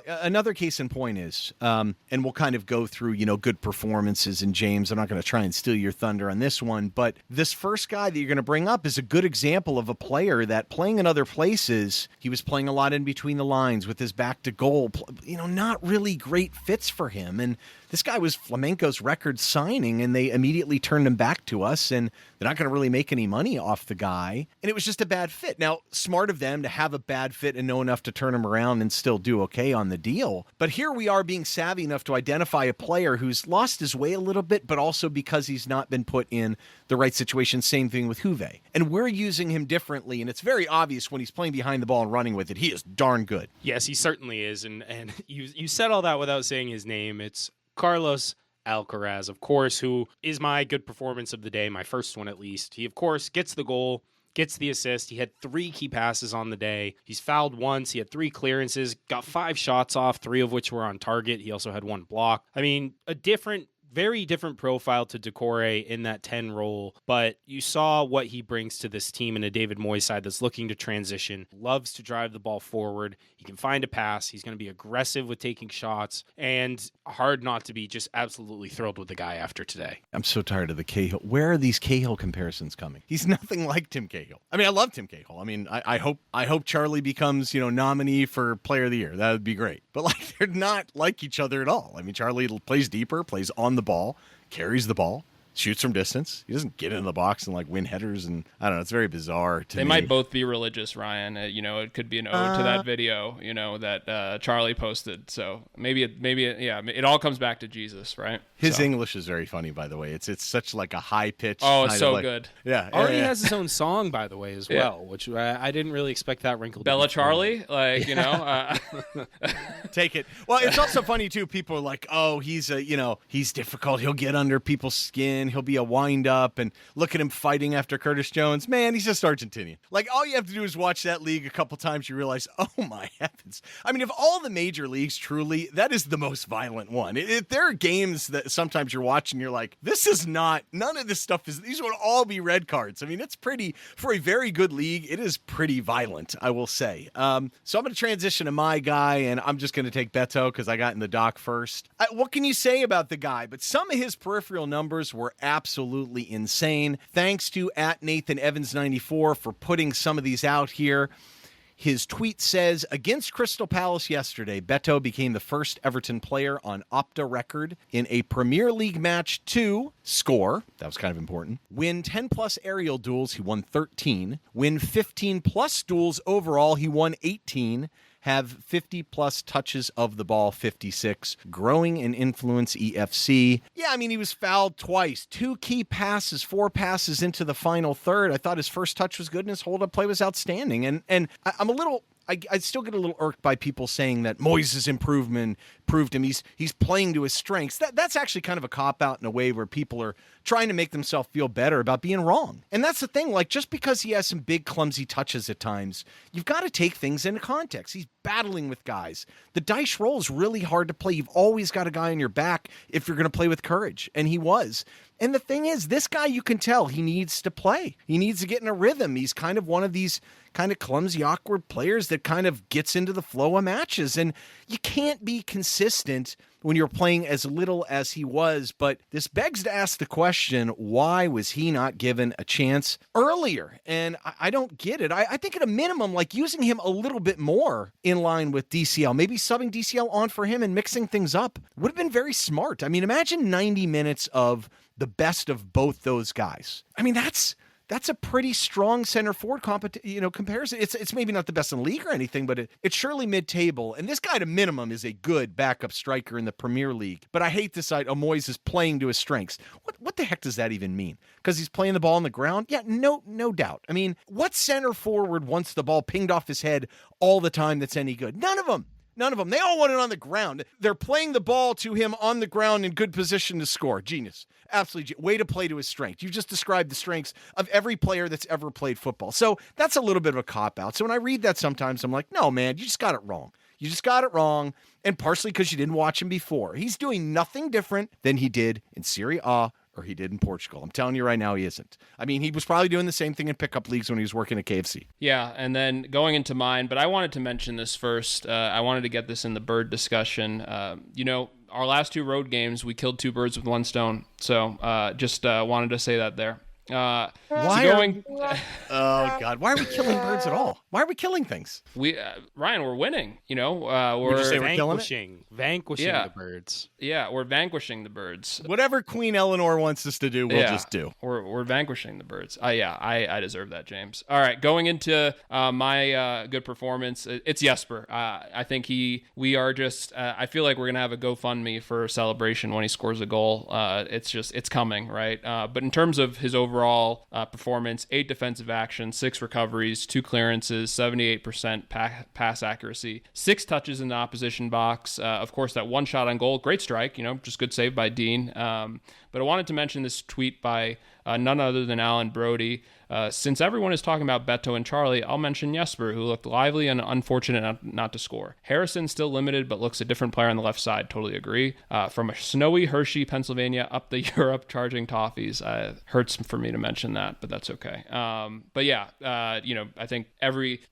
another case in point is, and we'll kind of go through, good performances. And James, I'm not going to try and steal your thunder on this one, but this first guy that you're going to bring up is a good example of a player that playing in other places, he was playing a lot in between the lines with his back to goal, not really great fits for him. And this guy was Flamenco's record signing, and they immediately turned him back to us, and they're not going to really make any money off the guy. And it was just a bad fit. Now, smart of them to have a bad fit and know enough to turn him around and still do okay on the deal. But here we are being savvy enough to identify a player who's lost his way a little bit, but also because he's not been put in the right situation. Same thing with Juve. And we're using him differently, and it's very obvious when he's playing behind the ball and running with it. He is darn good. Yes, he certainly is. And you said all that without saying his name. It's Carlos Alcaraz, of course, who is my good performance of the day, my first one at least. He, of course, gets the goal, gets the assist. He had 3 key passes on the day. He's fouled once. He had 3 clearances, got 5 shots off, 3 of which were on target. He also had 1 block. I mean, very different profile to Decore in that 10 role, but you saw what he brings to this team in a David Moyes side that's looking to transition, loves to drive the ball forward. He can find a pass. He's going to be aggressive with taking shots, and hard not to be just absolutely thrilled with the guy after today. I'm so tired of the Cahill. Where are these Cahill comparisons coming? He's nothing like Tim Cahill. I mean, I love Tim Cahill. I mean, I hope Charly becomes, nominee for Player of the Year. That would be great. But they're not like each other at all. I mean, Charly plays deeper, plays on the ball, carries the ball, shoots from distance. He doesn't get in the box and like win headers, and I don't know. It's very bizarre to me. They might both be religious, Ryan. It could be an ode to that video, that Charlie posted. So maybe it all comes back to Jesus, right? His English is very funny, by the way. It's such like a high pitch. Oh, it's so good. Yeah. Already has his own song, by the way, as well, which I didn't really expect that wrinkle. Bella Charlie, Take it. Well, it's also funny too. People are like, "Oh, he's difficult. He'll get under people's skin. He'll be a wind up." And look at him fighting after Curtis Jones. Man, he's just Argentinian. Like, all you have to do is watch that league a couple times. You realize, oh my heavens. I mean, of all the major leagues, truly, that is the most violent one. There are games that sometimes you're watching, you're like, this is not. None of this stuff is. These would all be red cards. I mean, it's pretty for a very good league. It is pretty violent, I will say. So I'm going to transition to my guy, and I'm just going to take Beto because I got in the dock first. What can you say about the guy? But some of his peripheral numbers were absolutely insane. Thanks to @NathanEvans94 for putting some of these out here. His tweet says, against Crystal Palace yesterday, Beto became the first Everton player on Opta record in a Premier League match to score, that was kind of important, win 10-plus aerial duels, he won 13, win 15-plus duels overall, he won 18, have 50-plus touches of the ball, 56, growing in influence EFC. Yeah, I mean, he was fouled twice. 2 key passes, 4 passes into the final third. I thought his first touch was good and his hold-up play was outstanding. And I'm a little... I still get a little irked by people saying that Moyes' improvement proved him he's playing to his strengths. That's actually kind of a cop-out in a way where people are trying to make themselves feel better about being wrong. And that's the thing, like, just because he has some big clumsy touches at times, you've got to take things into context. He's battling with guys. The dice roll is really hard to play. You've always got a guy on your back if you're going to play with courage, and he was. And the thing is, this guy, you can tell he needs to play. He needs to get in a rhythm. He's kind of one of these kind of clumsy, awkward players that kind of gets into the flow of matches. And you can't be consistent when you're playing as little as he was. But this begs to ask the question, why was he not given a chance earlier? And I don't get it. I think at a minimum, like using him a little bit more in line with DCL, maybe subbing DCL on for him and mixing things up would have been very smart. I mean, imagine 90 minutes of the best of both those guys. I mean, that's a pretty strong center forward comparison. It's maybe not the best in the league or anything, but it's surely mid-table. And this guy at a minimum is a good backup striker in the Premier League. But I hate this side. Moyes is playing to his strengths. What the heck does that even mean? Because he's playing the ball on the ground? Yeah, no doubt. I mean, what center forward wants the ball pinged off his head all the time that's any good? None of them. They all want it on the ground. They're playing the ball to him on the ground in good position to score. Genius. Absolutely. Way to play to his strength. You just described the strengths of every player that's ever played football. So that's a little bit of a cop-out. So when I read that sometimes, I'm like, no, man, you just got it wrong. You just got it wrong, and partially because you didn't watch him before. He's doing nothing different than he did in Serie A or he did in Portugal. I'm telling you right now, he isn't. I mean, he was probably doing the same thing in pickup leagues when he was working at KFC. Yeah, and then going into mine, but I wanted to mention this first. I wanted to get this in the bird discussion. Our last 2 road games, we killed 2 birds with 1 stone. So just wanted to say that there. Oh God! Why are we killing birds at all? Why are we killing things? Ryan, we're winning. We're vanquishing the birds. Yeah, we're vanquishing the birds. Whatever Queen Eleanor wants us to do, we'll just do. We're vanquishing the birds. I deserve that, James. All right, going into my good performance, it's Jesper. I think we are just. I feel like we're gonna have a GoFundMe for celebration when he scores a goal. It's coming, right? But in terms of his overall performance, 8 defensive actions, 6 recoveries, 2 clearances, 78% pass accuracy, 6 touches in the opposition box. Of course, that 1 shot on goal, great strike, just good save by Dean. But I wanted to mention this tweet by none other than Alan Brody. Since everyone is talking about Beto and Charlie, I'll mention Jesper, who looked lively and unfortunate not to score. Harrison still limited, but looks a different player on the left side. Totally agree. From a snowy Hershey, Pennsylvania, up the Europe, charging Toffees. Hurts for me to mention that, but that's okay. But yeah, I think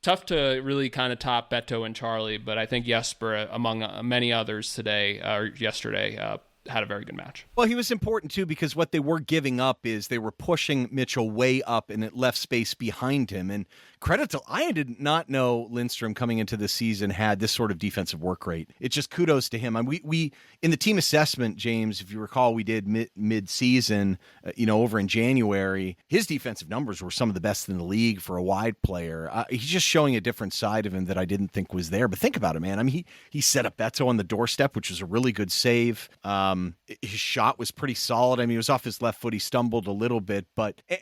tough to really kind of top Beto and Charlie, but I think Jesper, among many others today or yesterday, had a very good match. Well, he was important too because what they were giving up is they were pushing Mitchell way up and it left space behind him. And credit to, I did not know Lindstrom coming into the season had this sort of defensive work rate. It's just kudos to him. I mean, we in the team assessment, James, if you recall, we did mid-season, over in January. His defensive numbers were some of the best in the league for a wide player. He's just showing a different side of him that I didn't think was there. But think about it, man. I mean, he set up Beto on the doorstep, which was a really good save. His shot was pretty solid. I mean, he was off his left foot. He stumbled a little bit,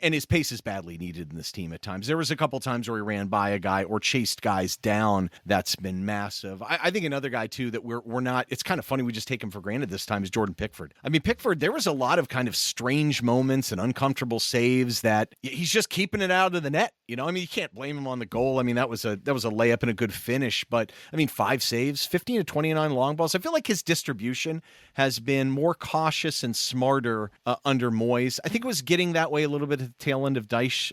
and his pace is badly needed in this team at times. There was a couple times where he ran by a guy or chased guys down. That's been massive. I think another guy too that we're not, it's kind of funny, we just take him for granted this time, is Jordan Pickford. I mean, Pickford, there was a lot of kind of strange moments and uncomfortable saves that he's just keeping it out of the net. I mean, you can't blame him on the goal. I mean, that was a layup and a good finish, but I mean, 5 saves, 15 to 29 long balls. I feel like his distribution has been more cautious and smarter under Moyes. I think it was getting that way a little bit at the tail end of Dice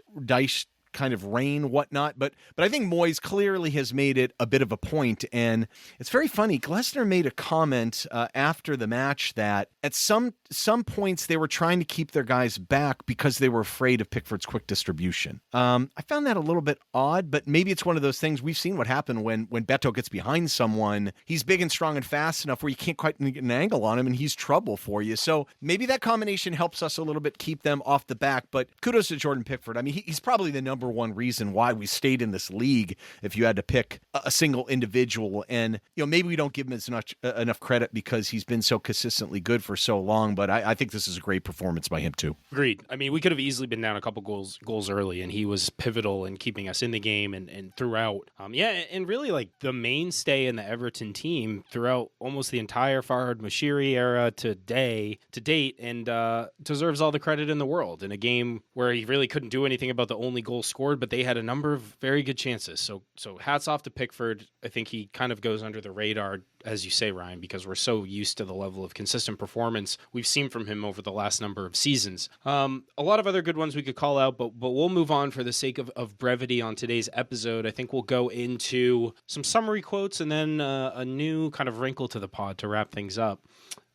kind of reign, whatnot. But I think Moyes clearly has made it a bit of a point. And it's very funny. Glessner made a comment after the match that at some points they were trying to keep their guys back because they were afraid of Pickford's quick distribution. I found that a little bit odd, but maybe it's one of those things. We've seen what happened when Beto gets behind someone. He's big and strong and fast enough where you can't quite get an angle on him and he's trouble for you. So maybe that combination helps us a little bit keep them off the back. But kudos to Jordan Pickford. I mean, he's probably the number one reason why we stayed in this league if you had to pick a single individual. And maybe we don't give him as much enough credit because he's been so consistently good for so long, but I think this is a great performance by him too. Agreed. I mean, we could have easily been down a couple goals early, and he was pivotal in keeping us in the game and throughout. And really like the mainstay in the Everton team throughout almost the entire Farhad Moshiri era to date, and deserves all the credit in the world in a game where he really couldn't do anything about the only goal scored, but they had a number of very good chances. So hats off to Pickford. I think he kind of goes under the radar, as you say, Ryan, because we're so used to the level of consistent performance we've seen from him over the last number of seasons. A lot of other good ones we could call out, but we'll move on for the sake of brevity on today's episode. I think we'll go into some summary quotes and then a new kind of wrinkle to the pod to wrap things up.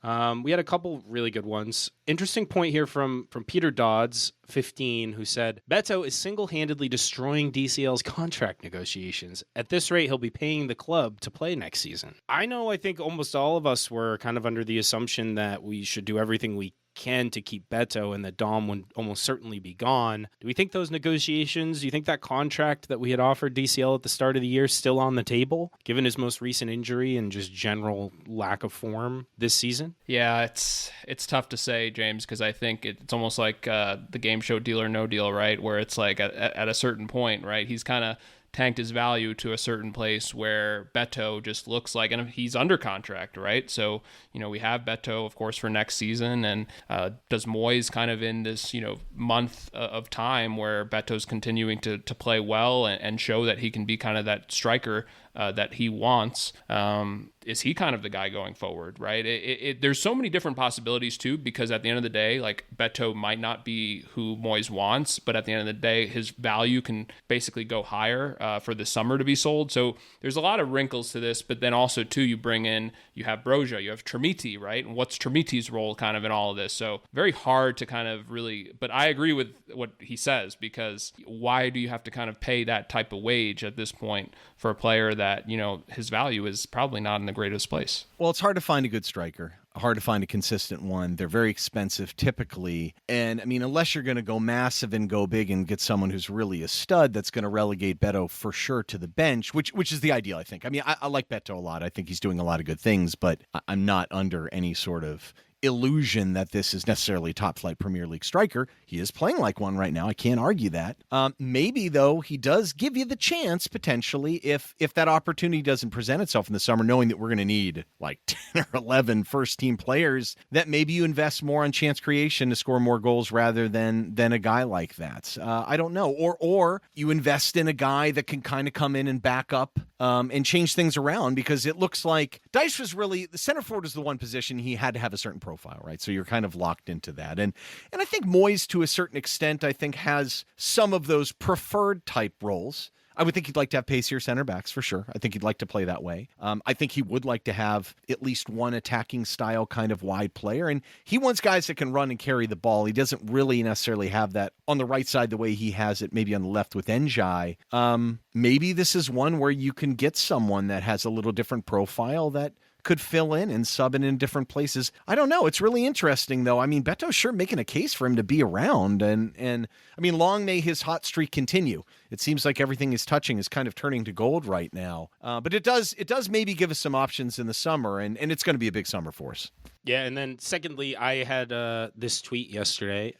We had a couple really good ones. Interesting point here from Peter Dodds, 15, who said, Beto is single-handedly destroying DCL's contract negotiations. At this rate, he'll be paying the club to play next season. I think almost all of us were kind of under the assumption that we should do everything we can to keep Beto and that Dom would almost certainly be gone. Do we think those negotiations, do you think that contract that we had offered DCL at the start of the year is still on the table, given his most recent injury and just general lack of form this season? Yeah, it's tough to say, James, because I think it's almost like the game show Deal or No Deal, right? Where it's like at a certain point, right? He's kind of tanked his value to a certain place where Beto just looks like, and he's under contract, right? So, we have Beto, of course, for next season, and does Moyes kind of in this, month of time where Beto's continuing to play well and show that he can be kind of that striker that he wants, is he kind of the guy going forward, right? There's so many different possibilities too, because at the end of the day, like Beto might not be who Moyes wants, but at the end of the day, his value can basically go higher for the summer to be sold. So there's a lot of wrinkles to this, but then also too, you have Broja, you have Trimiti, right? And what's Trimiti's role kind of in all of this? So very hard to kind of really, but I agree with what he says, because why do you have to kind of pay that type of wage at this point for a player that, his value is probably not in the greatest place? Well, it's hard to find a good striker. Hard to find a consistent one. They're very expensive typically. And I mean, unless you're going to go massive and go big and get someone who's really a stud, that's going to relegate Beto for sure to the bench, which is the ideal, I think. I mean, I like Beto a lot. I think he's doing a lot of good things, but I'm not under any sort of illusion that this is necessarily a top flight Premier League striker. He is playing like one right now. I can't argue that. Maybe though, he does give you the chance potentially if that opportunity doesn't present itself in the summer, knowing that we're going to need like 10 or 11 first team players, that maybe you invest more on chance creation to score more goals rather than a guy like that. I don't know. Or you invest in a guy that can kind of come in and back up and change things around, because it looks like Dice was really, the center forward is the one position he had to have a certain profile, right? So you're kind of locked into that. And I think Moyes, to a certain extent, I think has some of those preferred type roles. I would think he'd like to have pacier center backs for sure. I think he'd like to play that way. I think he would like to have at least one attacking style kind of wide player. And he wants guys that can run and carry the ball. He doesn't really necessarily have that on the right side the way he has it maybe on the left with Njai. Maybe this is one where you can get someone that has a little different profile that could fill in and sub in different places. I don't know. It's really interesting, though. I mean, Beto's sure making a case for him to be around. And I mean, long may his hot streak continue. It seems like everything he's touching is kind of turning to gold right now. But it does maybe give us some options in the summer, and it's going to be a big summer for us. Yeah, and then secondly, I had this tweet yesterday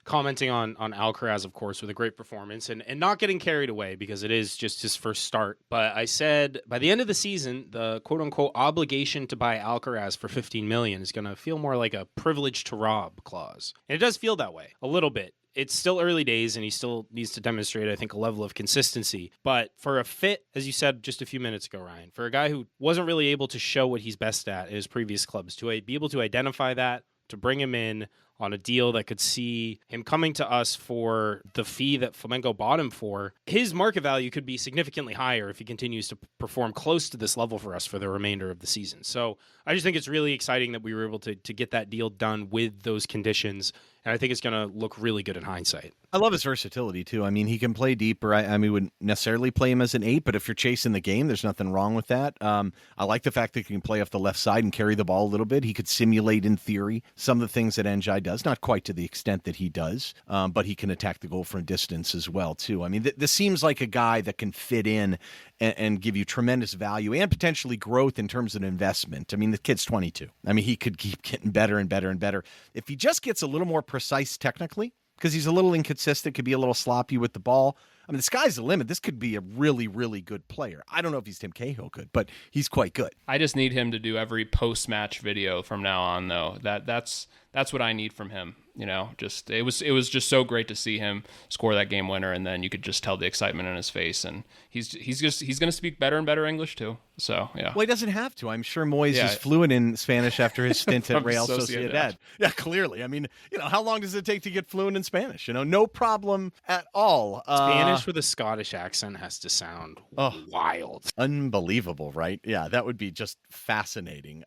commenting on Alcaraz, of course, with a great performance and not getting carried away because it is just his first start. But I said by the end of the season, the quote-unquote obligation to buy Alcaraz for $15 million is going to feel more like a privilege to rob clause. And it does feel that way a little bit. It's still early days, and he still needs to demonstrate, I think, a level of consistency. But for a fit, as you said just a few minutes ago, Ryan, for a guy who wasn't really able to show what he's best at his previous clubs, to be able to identify that, to bring him in on a deal that could see him coming to us for the fee that Flamengo bought him for, his market value could be significantly higher if he continues to perform close to this level for us for the remainder of the season. So I just think it's really exciting that we were able to get that deal done with those conditions. And I think it's going to look really good in hindsight. I love his versatility, too. I mean, he can play deeper. I mean, wouldn't necessarily play him as an 8, but if you're chasing the game, there's nothing wrong with that. I like the fact that he can play off the left side and carry the ball a little bit. He could simulate, in theory, some of the things that Njai does, not quite to the extent that he does, but he can attack the goal from distance as well, too. I mean, this seems like a guy that can fit in and give you tremendous value and potentially growth in terms of investment. I mean, the kid's 22. I mean, he could keep getting better and better and better. If he just gets a little more precise technically, because he's a little inconsistent, could be a little sloppy with the ball. I mean, the sky's the limit. This could be a really, really good player. I don't know if he's Tim Cahill good, but he's quite good. I just need him to do every post-match video from now on, though. That's what I need from him. You know, just it was just so great to see him score that game winner, and then you could just tell the excitement in his face. And he's going to speak better and better English too. So yeah. Well, he doesn't have to. I'm sure Moyes is fluent in Spanish after his stint at Real Sociedad. Yeah, clearly. I mean, how long does it take to get fluent in Spanish? No problem at all. Spanish with a Scottish accent has to sound wild. Unbelievable, right? Yeah, that would be just fascinating.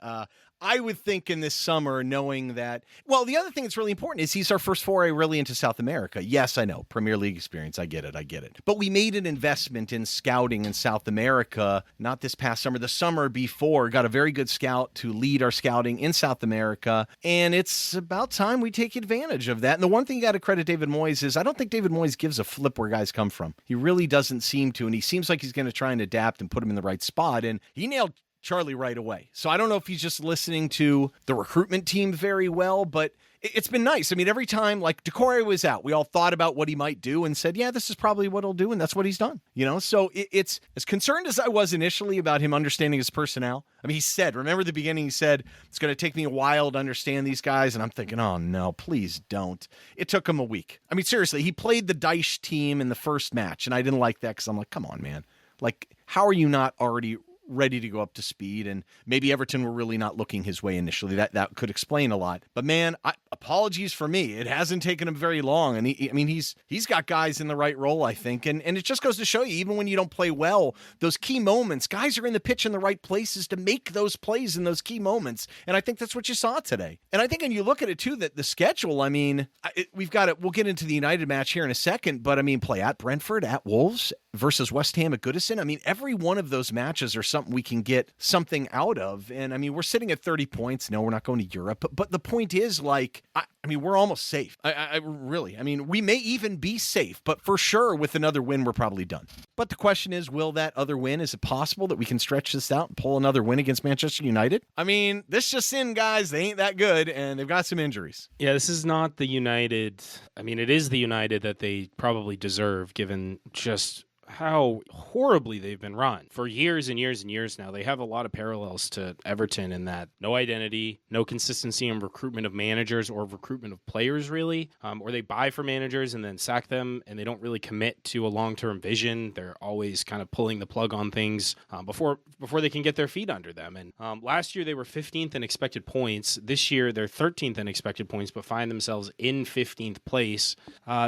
I would think in this summer, knowing that, well, the other thing that's really important is he's our first foray really into South America. Yes, I know, Premier League experience. I get it. But we made an investment in scouting in South America, not this past summer, the summer before, got a very good scout to lead our scouting in South America. And it's about time we take advantage of that. And the one thing you got to credit David Moyes is I don't think David Moyes gives a flip where guys come from. He really doesn't seem to. And he seems like he's going to try and adapt and put him in the right spot. And he nailed Charly right away. So I don't know if he's just listening to the recruitment team very well, but it's been nice. I mean, every time like Decore was out, we all thought about what he might do and said, yeah, this is probably what he'll do. And that's what he's done, So it's as concerned as I was initially about him understanding his personnel. I mean, remember the beginning, he said, it's going to take me a while to understand these guys. And I'm thinking, oh no, please don't. It took him a week. I mean, seriously, he played the Dice team in the first match. And I didn't like that because I'm like, come on, man. Like, how are you not already ready to go up to speed? And maybe Everton were really not looking his way initially. That could explain a lot. But man, apologies for me. It hasn't taken him very long. And he's got guys in the right role, I think. And it just goes to show you, even when you don't play well, those key moments, guys are in the pitch in the right places to make those plays in those key moments. And I think that's what you saw today. And I think when you look at it too, that the schedule, I mean, we've got it. We'll get into the United match here in a second, but I mean, play at Brentford, at Wolves, versus West Ham at Goodison. I mean, every one of those matches are something we can get something out of. And I mean, we're sitting at 30 points. No, we're not going to Europe. But the point is, like, I mean, we're almost safe. I really, we may even be safe, but for sure with another win, we're probably done. But the question is, will that other win, is it possible that we can stretch this out and pull another win against Manchester United? I mean, this just in, guys, they ain't that good and they've got some injuries. Yeah, this is not the United. I mean, it is the United that they probably deserve given just how horribly they've been run for years and years and years now. They have a lot of parallels to Everton in that no identity, no consistency in recruitment of managers or recruitment of players, really. Or they buy for managers and then sack them, and they don't really commit to a long-term vision. They're always kind of pulling the plug on things before they can get their feet under them. And last year they were 15th in expected points. This year they're 13th in expected points, but find themselves in 15th place.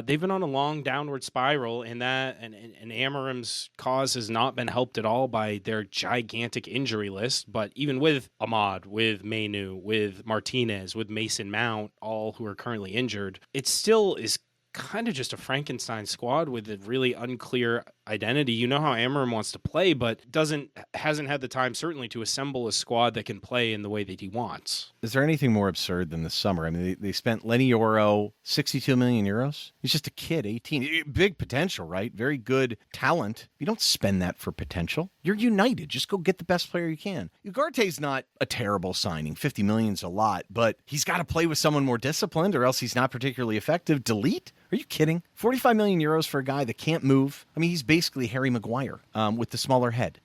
They've been on a long downward spiral, and Amarim's cause has not been helped at all by their gigantic injury list. But even with Ahmad, with Mainu, with Martinez, with Mason Mount, all who are currently injured, it still is kind of just a Frankenstein squad with a really unclear identity. You know how Amarim wants to play, but hasn't had the time certainly to assemble a squad that can play in the way that he wants. Is there anything more absurd than this summer? I mean, they spent Lenny Yoro 62 million euros. He's just a kid, 18. Big potential, right? Very good talent. You don't spend that for potential. You're United. Just go get the best player you can. Ugarte's not a terrible signing. 50 million's a lot, but he's got to play with someone more disciplined or else he's not particularly effective. Delete? Are you kidding? 45 million euros for a guy that can't move. I mean, he's basically Harry Maguire with the smaller head.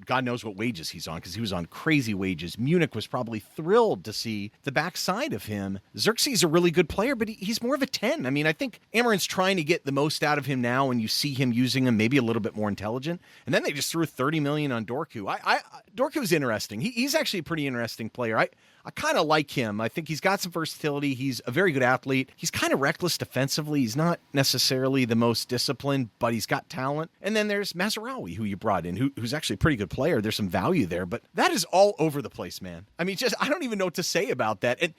God knows what wages he's on because he was on crazy wages. Munich was probably thrilled to see the backside of him. Xerxes a really good player, but he's more of a 10. I mean, I think Amarin's trying to get the most out of him now, and you see him using him maybe a little bit more intelligent. And then they just threw 30 million on Dorku. Dorku's interesting. He's actually a pretty interesting player. I kind of like him. I think he's got some versatility. He's a very good athlete. He's kind of reckless defensively. He's not necessarily the most disciplined, but he's got talent. And then there's Mazraoui, who you brought in, who's actually a pretty good player. There's some value there, but that is all over the place, man. I mean, I don't even know what to say about that. And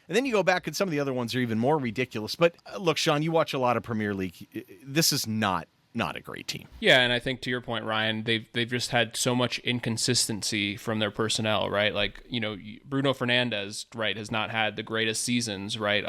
then you go back and some of the other ones are even more ridiculous. But look, Sean, you watch a lot of Premier League. This is not a great team. Yeah, and I think to your point, Ryan, they've just had so much inconsistency from their personnel, right? Like, Bruno Fernandes, right, has not had the greatest seasons, right?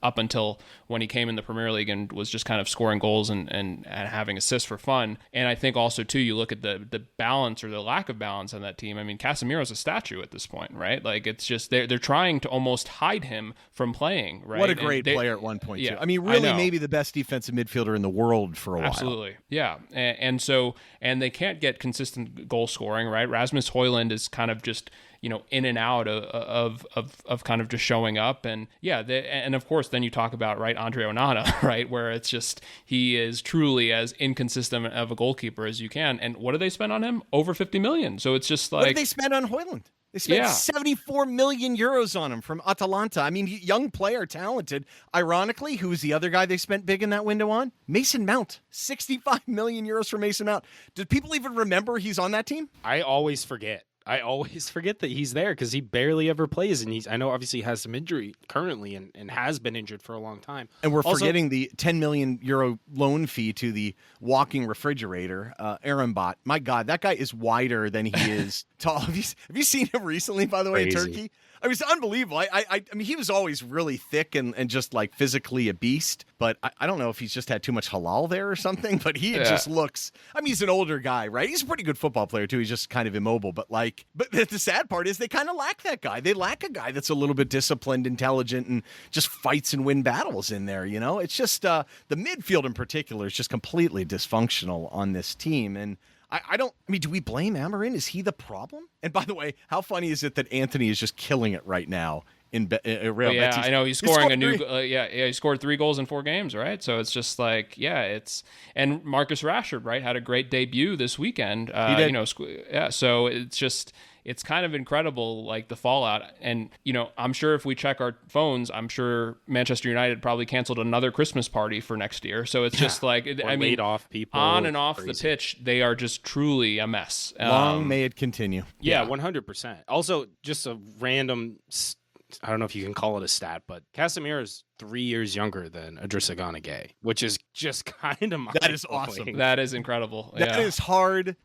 Up until when he came in the Premier League and was just kind of scoring goals and having assists for fun. And I think also, too, you look at the balance or the lack of balance on that team. I mean, Casemiro's a statue at this point, right? Like, it's just they're trying to almost hide him from playing, right? What a great player at one point, too. I mean, really maybe the best defensive midfielder in the world for a while. Absolutely, yeah. And they can't get consistent goal scoring, right? Rasmus Højlund is kind of just in and out of kind of just showing up. And and of course, then you talk about, right, Andre Onana, right, where it's just he is truly as inconsistent of a goalkeeper as you can. And what do they spend on him? Over 50 million. So it's just like... What did they spend on Højlund? They spent 74 million euros on him from Atalanta. I mean, young player, talented. Ironically, who was the other guy they spent big in that window on? Mason Mount. 65 million euros for Mason Mount. Did people even remember he's on that team? I always forget that he's there because he barely ever plays. And I know obviously he has some injury currently and has been injured for a long time. And we're forgetting the 10 million euro loan fee to the walking refrigerator, Arambot. My God, that guy is wider than he is tall. Have you seen him recently, by the way, in Turkey? I mean, it's unbelievable. I mean, he was always really thick and just like physically a beast, but I don't know if he's just had too much halal there or something, but he just looks, I mean, he's an older guy, right? He's a pretty good football player too. He's just kind of immobile, but the sad part is they kind of lack that guy. They lack a guy that's a little bit disciplined, intelligent, and just fights and win battles in there. It's just the midfield in particular is just completely dysfunctional on this team. And do we blame Amarin? Is he the problem? And by the way, how funny is it that Anthony is just killing it right now in Real Betis? I know he's scoring he scored 3 goals in 4 games, right? So it's just like, and Marcus Rashford, right, had a great debut this weekend. He did. So it's kind of incredible, like the fallout. And, I'm sure if we check our phones, I'm sure Manchester United probably canceled another Christmas party for next year. So it's just like, laid off people on and off the pitch. They are just truly a mess. Long may it continue. Yeah, 100%. Also, just a random, I don't know if you can call it a stat, but Casemiro is 3 years younger than Idrissa Gana Gueye, which is just kind of mind-blowing. That is awesome. That is incredible. That is hard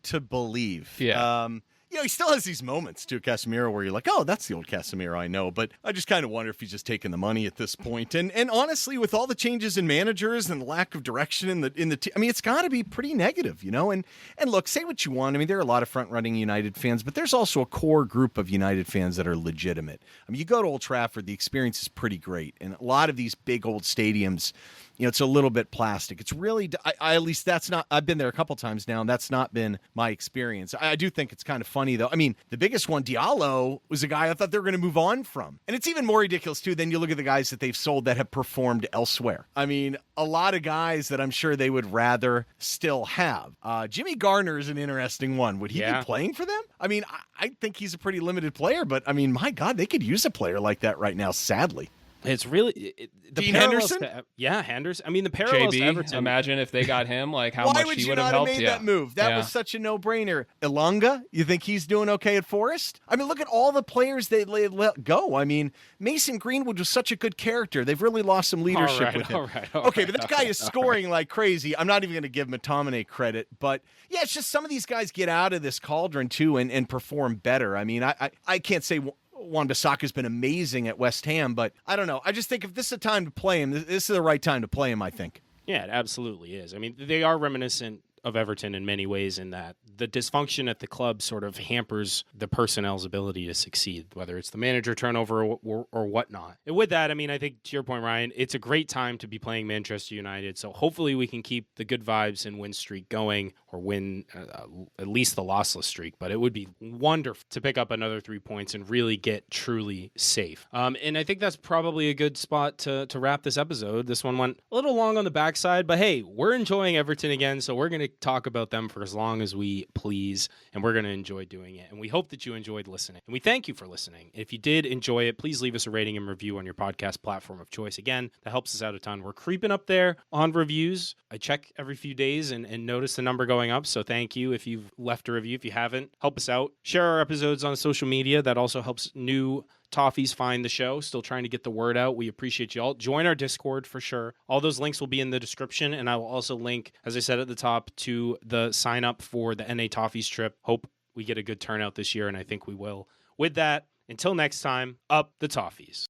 to believe. Yeah. He still has these moments too, Casemiro, where you're like, oh, that's the old Casemiro I know. But I just kind of wonder if he's just taking the money at this point. And honestly, with all the changes in managers and the lack of direction in the team, I mean, it's got to be pretty negative, And look, say what you want. I mean, there are a lot of front-running United fans, but there's also a core group of United fans that are legitimate. I mean, you go to Old Trafford, the experience is pretty great. And a lot of these big old stadiums, it's a little bit plastic. It's really, at least that's not, I've been there a couple times now, and that's not been my experience. I do think it's kind of funny, though. I mean, the biggest one, Diallo, was a guy I thought they were going to move on from. And it's even more ridiculous, too, than you look at the guys that they've sold that have performed elsewhere. I mean, a lot of guys that I'm sure they would rather still have. Jimmy Garner is an interesting one. Would he be playing for them? I mean, I think he's a pretty limited player, but I mean, my God, they could use a player like that right now, sadly. It's really the Dean parallels Henderson? Henderson. I mean, the parallels to JB, Everton. imagine if they got him, like how Why much would he you would not have have helped. made that move? That was such a no-brainer. Ilunga, you think he's doing okay at Forest? I mean, look at all the players they let go. I mean, Mason Greenwood was such a good character. They've really lost some leadership with him. Okay, but that guy is scoring like crazy. I'm not even going to give McTominay credit, but yeah, it's just some of these guys get out of this cauldron too and perform better. I mean, I can't say Wan-Bissaka's been amazing at West Ham, but I don't know. I just think if this is a time to play him, this is the right time to play him, I think. Yeah, it absolutely is. I mean, they are reminiscent of Everton in many ways in that the dysfunction at the club sort of hampers the personnel's ability to succeed, whether it's the manager turnover or whatnot. And with that, I mean, I think to your point, Ryan, it's a great time to be playing Manchester United. So hopefully we can keep the good vibes and win streak going, or win at least the lossless streak. But it would be wonderful to pick up another 3 points and really get truly safe. And I think that's probably a good spot to wrap this episode. This one went a little long on the backside, but hey, we're enjoying Everton again, so we're going to talk about them for as long as we please, and we're going to enjoy doing it. And we hope that you enjoyed listening. And we thank you for listening. If you did enjoy it, please leave us a rating and review on your podcast platform of choice. Again, that helps us out a ton. We're creeping up there on reviews. I check every few days and notice the number going up. So thank you if you've left a review. If you haven't, help us out. Share our episodes on social media. That also helps new Toffees find the show. Still trying to get the word out. We appreciate you all. Join our Discord for sure. All those links will be in the description, and I will also link, as I said at the top, to the sign up for the NA Toffees trip. Hope we get a good turnout this year, and I think we will. With that, until next time, up the Toffees.